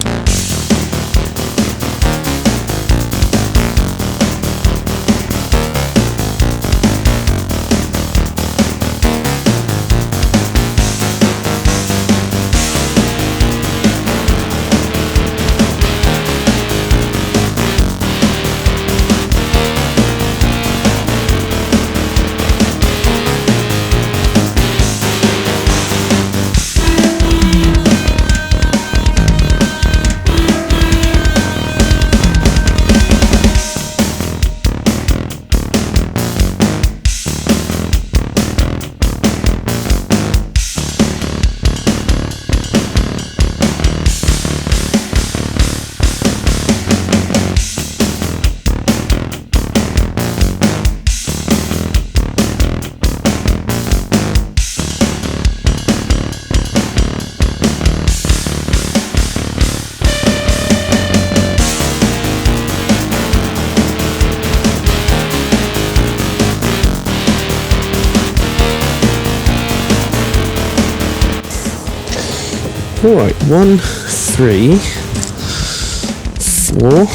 All right, 1, 3, 4.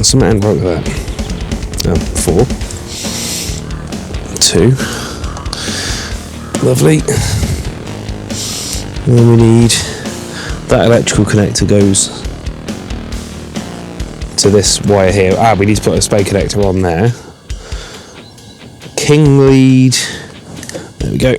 Something ain't right with that. Oh, 4, 2. Lovely. And then we need that electrical connector goes to this wire here. We need to put a spade connector on there. King lead. There we go.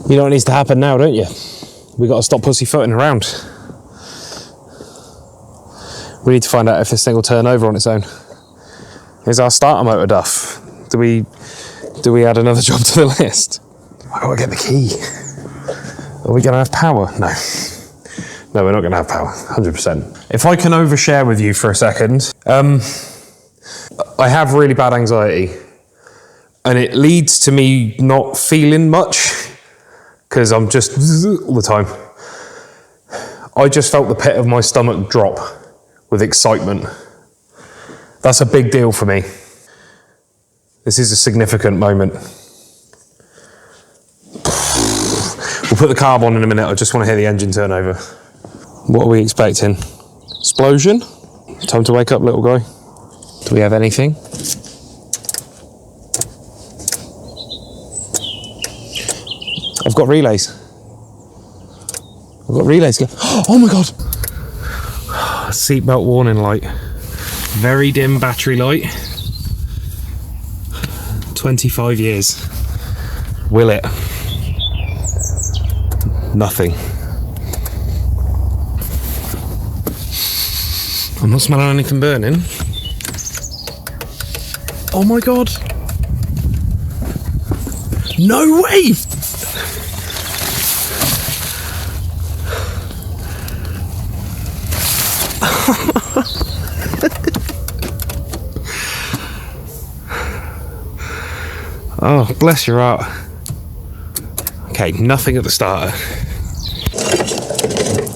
You know what needs to happen now, don't you? We got to stop pussyfooting around. We need to find out if this thing will turn over on its own. Here's our starter motor duff. Do we add another job to the list? I gotta get the key. Are we gonna have power? No. No, we're not gonna have power, 100%. If I can overshare with you for a second, I have really bad anxiety, and it leads to me not feeling much, because I'm just all the time. I just felt the pit of my stomach drop with excitement. That's a big deal for me. This is a significant moment. We'll put the carb on in a minute. I just want to hear the engine turn over. What are we expecting? Explosion? Time to wake up, little guy. Do we have anything? I've got relays. Oh my God! Seatbelt warning light. Very dim battery light. 25 years. Will it? Nothing. I'm not smelling anything burning. Oh my God! No way! Oh, bless your heart. Okay, nothing at the starter.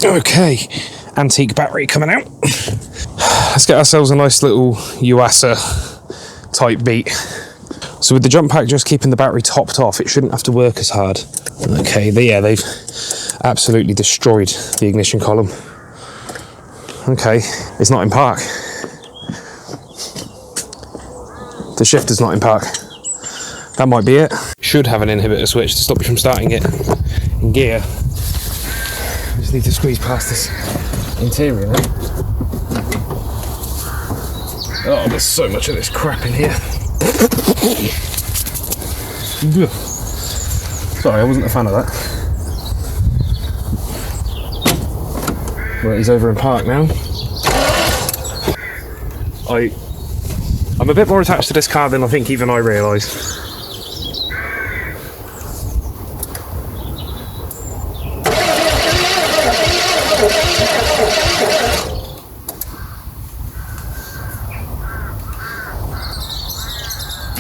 Okay, antique battery coming out. Let's get ourselves a nice little UASA type beat. So with the jump pack just keeping the battery topped off, it shouldn't have to work as hard. Okay, they've absolutely destroyed the ignition column. Okay, it's not in park. The shifter's not in park. That might be it. Should have an inhibitor switch to stop you from starting it in gear. Just need to squeeze past this interior now. Oh, there's so much of this crap in here. Sorry, I wasn't a fan of that. Right, he's over in park now. I'm a bit more attached to this car than I think even I realise.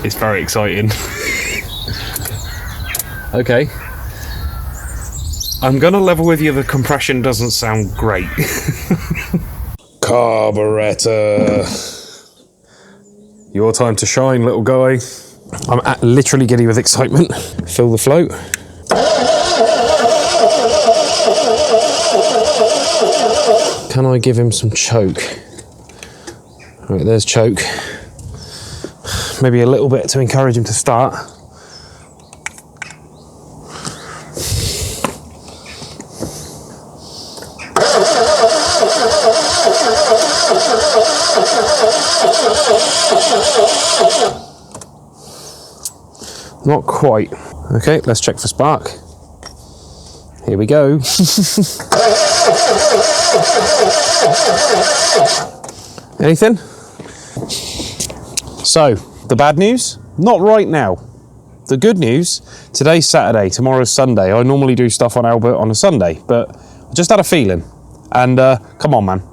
It's very exciting. Okay. I'm gonna level with you, the compression doesn't sound great. Carburetor. Your time to shine, little guy. I'm literally giddy with excitement. Fill the float. Can I give him some choke? Right, there's choke. Maybe a little bit to encourage him to start. Not quite. Okay, let's check for spark. Here we go. Anything? So, the bad news? Not right now. The good news, today's Saturday, tomorrow's Sunday. I normally do stuff on Albert on a Sunday, but I just had a feeling. And come on, man.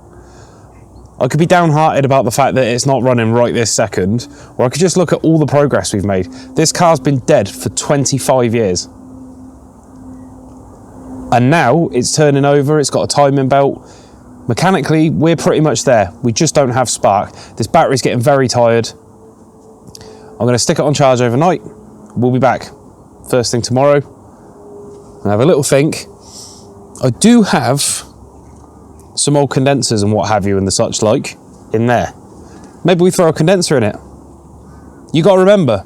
I could be downhearted about the fact that it's not running right this second, or I could just look at all the progress we've made. This car's been dead for 25 years. And now it's turning over, it's got a timing belt. Mechanically, we're pretty much there. We just don't have spark. This battery's getting very tired. I'm going to stick it on charge overnight. We'll be back first thing tomorrow. And have a little think. I do have some old condensers and what have you and the such like in there. Maybe we throw a condenser in it. You got to remember,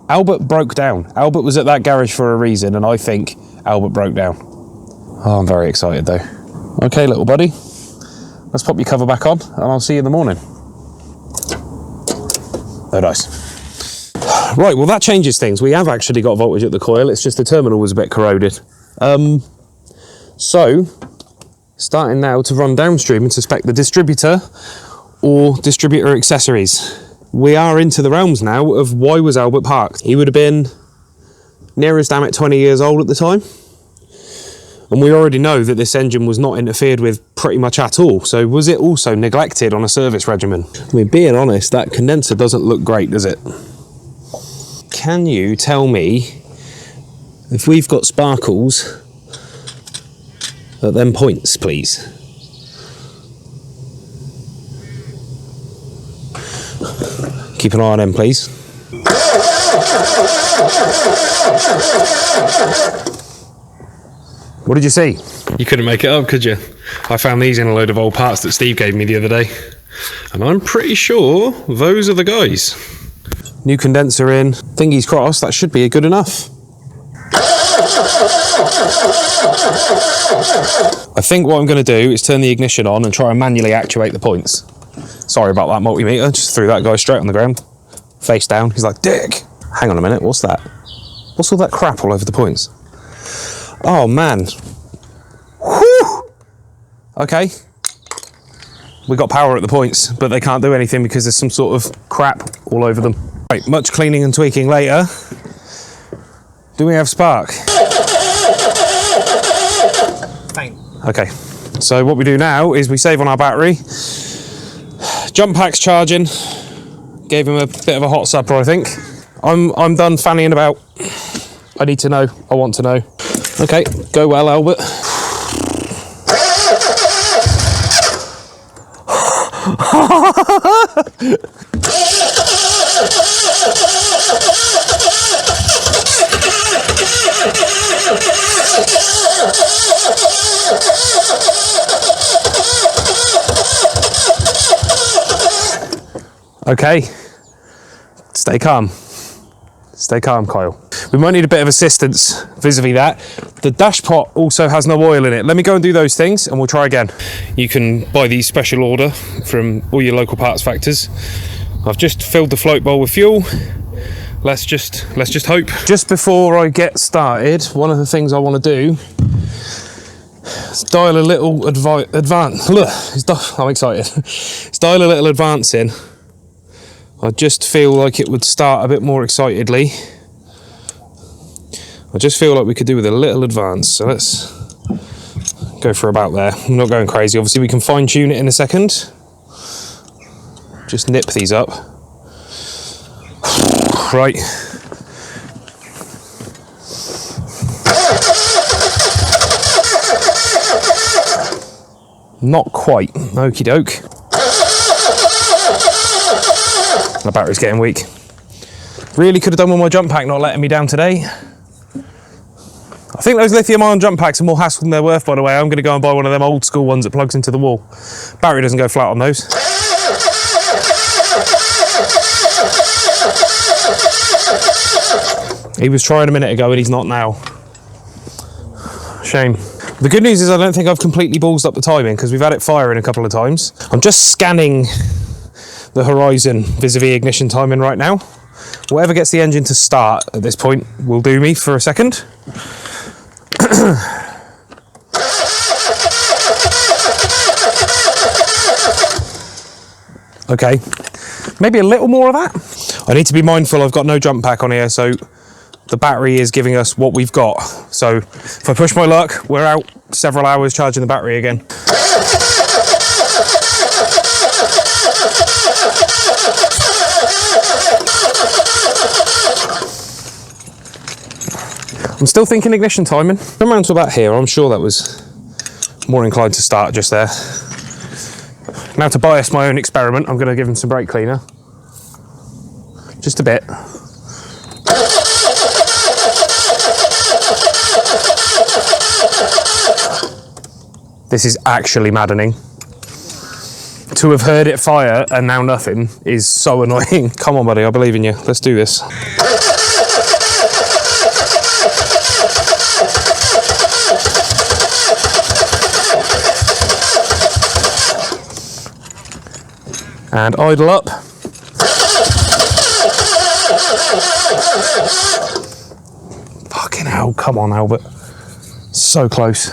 Albert broke down. Albert was at that garage for a reason, and I think Albert broke down. Oh, I'm very excited though. Okay, little buddy. Let's pop your cover back on and I'll see you in the morning. Oh, nice. Right, well that changes things. We have actually got voltage at the coil, it's just the terminal was a bit corroded. So, starting now to run downstream and suspect the distributor or distributor accessories. We are into the realms now of why was Albert parked. He would have been near as damn it 20 years old at the time. And we already know that this engine was not interfered with pretty much at all. So was it also neglected on a service regimen? I mean, being honest, that condenser doesn't look great, does it? Can you tell me if we've got sparkles at them points, please? Keep an eye on them, please. What did you see? You couldn't make it up, could you? I found these in a load of old parts that Steve gave me the other day. And I'm pretty sure those are the guys. New condenser in, thingies crossed, that should be good enough. I think what I'm going to do is turn the ignition on and try and manually actuate the points. Sorry about that multimeter, just threw that guy straight on the ground. Face down, he's like, dick! Hang on a minute, what's that? What's all that crap all over the points? Oh man. Whew! Okay. We got power at the points, but they can't do anything because there's some sort of crap all over them. Right, much cleaning and tweaking later. Do we have spark? Fine. Okay, so what we do now is we save on our battery. Jump pack's charging. Gave him a bit of a hot supper, I think. I'm done fannying about. I need to know, I want to know. Okay, go well, Albert. Okay, stay calm. Stay calm, Kyle. We might need a bit of assistance vis-a-vis that. The dash pot also has no oil in it. Let me go and do those things and we'll try again. You can buy these special order from all your local parts factors. I've just filled the float bowl with fuel. Let's just hope. Just before I get started, one of the things I want to do is dial a little advance. Look, I'm excited. Let's dial a little advance in. I just feel like it would start a bit more excitedly. I just feel like we could do with a little advance. So let's go for about there. I'm not going crazy. Obviously we can fine tune it in a second. Just nip these up. Right. Not quite. Okie doke. My battery's getting weak. Really could have done with my jump pack not letting me down today. I think those lithium ion jump packs are more hassle than they're worth, by the way. I'm going to go and buy one of them old school ones that plugs into the wall. Battery doesn't go flat on those. He was trying a minute ago and he's not now. Shame. The good news is I don't think I've completely ballsed up the timing because we've had it firing a couple of times. I'm just scanning the horizon vis-a-vis ignition timing right now. Whatever gets the engine to start at this point will do me for a second. Okay, maybe a little more of that. I need to be mindful I've got no jump pack on here, so the battery is giving us what we've got. So if I push my luck, we're out several hours charging the battery again. I'm still thinking ignition timing. Come around to about here, I'm sure that was more inclined to start just there. Now to bias my own experiment, I'm going to give him some brake cleaner. Just a bit. This is actually maddening. To have heard it fire and now nothing is so annoying. Come on, buddy, I believe in you. Let's do this. And idle up. Fucking hell, come on, Albert. So close.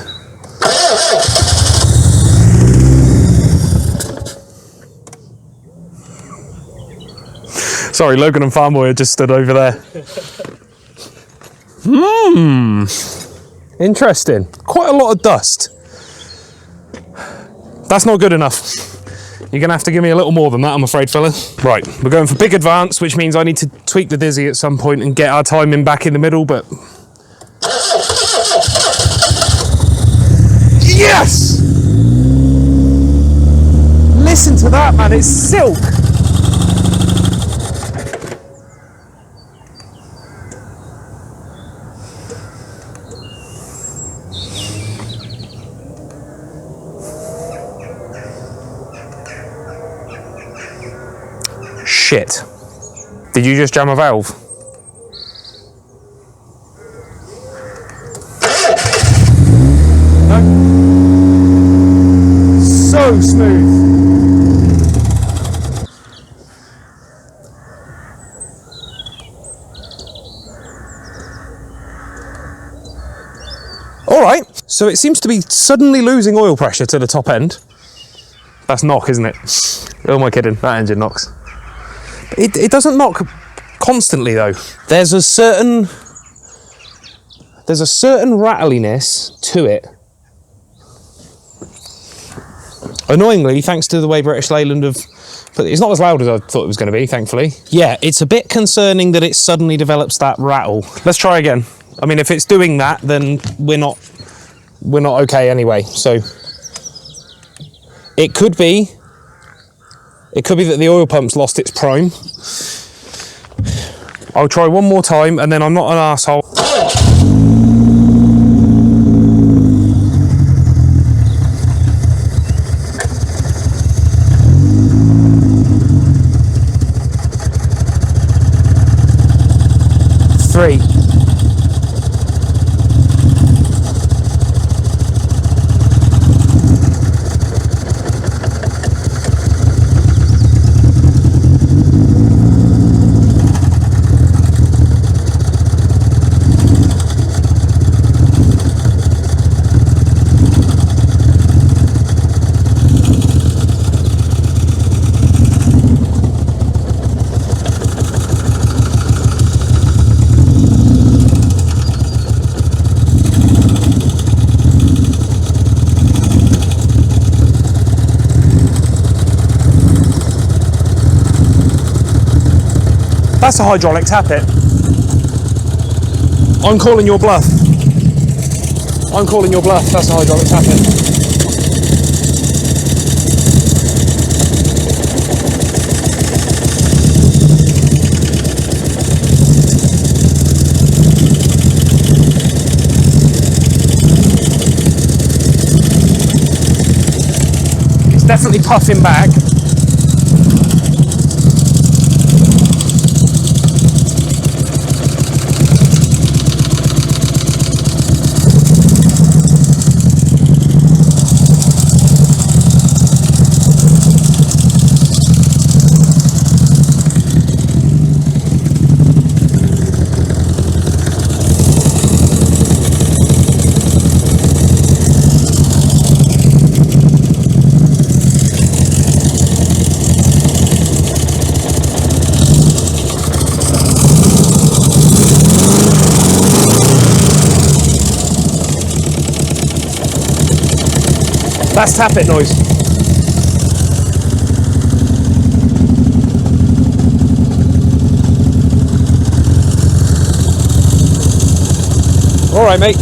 Sorry, Logan and Farmboy just stood over there. Interesting. Quite a lot of dust. That's not good enough. You're going to have to give me a little more than that, I'm afraid, fella. Right, we're going for big advance, which means I need to tweak the dizzy at some point and get our timing back in the middle, but... Yes! Listen to that, man, it's silk! Shit. Did you just jam a valve? No? So smooth. All right, so it seems to be suddenly losing oil pressure to the top end. That's knock, isn't it? Who am I kidding? That engine knocks. It doesn't knock constantly though. There's a certain rattliness to it. Annoyingly, thanks to the way British Leyland have, but it's not as loud as I thought it was going to be, thankfully. Yeah, it's a bit concerning that it suddenly develops that rattle. Let's try again. I mean, if it's doing that, then we're not okay anyway. So it could be that the oil pump's lost its prime. I'll try one more time and then I'm not an arsehole. Three. That's a hydraulic tappet. I'm calling your bluff. I'm calling your bluff. That's a hydraulic tappet. It's definitely puffing back. That's tappet noise. right, mate.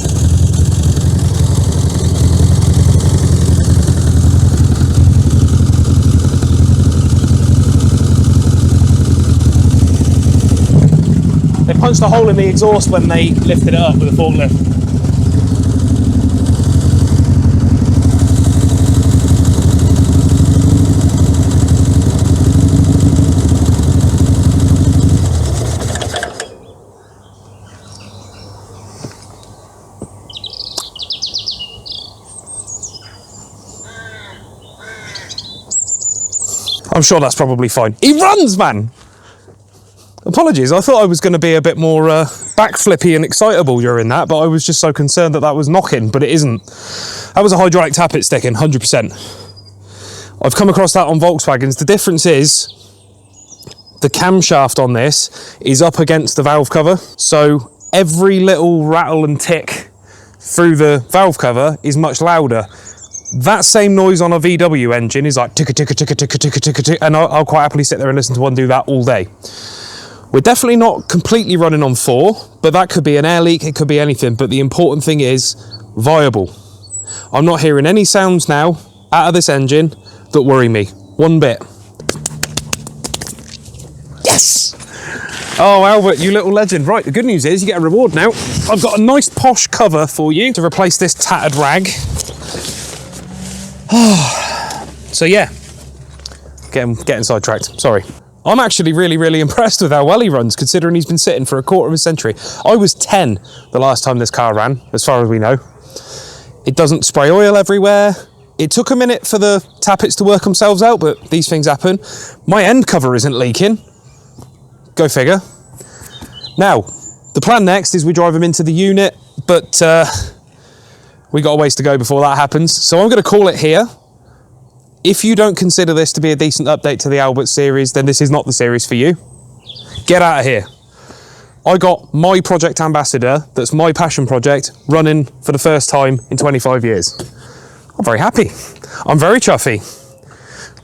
They punched a hole in the exhaust when they lifted it up with a forklift. I'm sure that's probably fine. He runs, man! Apologies, I thought I was going to be a bit more backflippy and excitable during that, but I was just so concerned that that was knocking, but it isn't. That was a hydraulic tappet sticking, 100%. I've come across that on Volkswagens. The difference is the camshaft on this is up against the valve cover, so every little rattle and tick through the valve cover is much louder. That same noise on a VW engine is like ticka ticka ticka ticka ticka ticka ticka, and I'll quite happily sit there and listen to one do that all day. We're definitely not completely running on 4, but that could be an air leak, it could be anything, but the important thing is viable. I'm not hearing any sounds now out of this engine that worry me, one bit. Yes! Oh, Albert, you little legend. Right, the good news is you get a reward now. I've got a nice Posh cover for you to replace this tattered rag. So yeah, getting sidetracked, sorry. I'm actually really impressed with how well he runs, considering he's been sitting for a quarter of a century. I was 10 the last time this car ran, as far as we know. It doesn't spray oil everywhere. It took a minute for the tappets to work themselves out, but these things happen. My end cover isn't leaking. Go figure. Now, the plan next is we drive him into the unit, but we got a ways to go before that happens. So I'm going to call it here. If you don't consider this to be a decent update to the Albert series, then this is not the series for you. Get out of here. I got my project ambassador, that's my passion project, running for the first time in 25 years. I'm very happy. I'm very chuffy.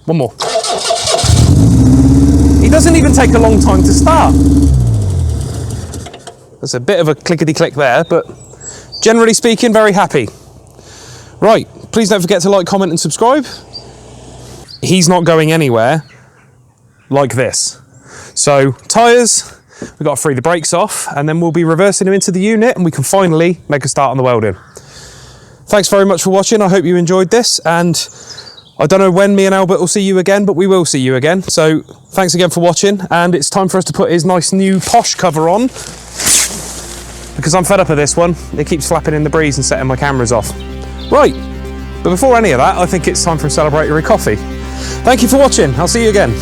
One more. He doesn't even take a long time to start. There's a bit of a clickety-click there, but generally speaking, very happy. Right, please don't forget to like, comment and subscribe. He's not going anywhere like this. So, tyres, we've got to free the brakes off, and then we'll be reversing him into the unit, and we can finally make a start on the welding. Thanks very much for watching. I hope you enjoyed this, and I don't know when me and Albert will see you again, but we will see you again. So, thanks again for watching, and it's time for us to put his nice new Posh cover on, because I'm fed up of this one. It keeps flapping in the breeze and setting my cameras off. Right, but before any of that, I think it's time for a celebratory coffee. Thank you for watching. I'll see you again.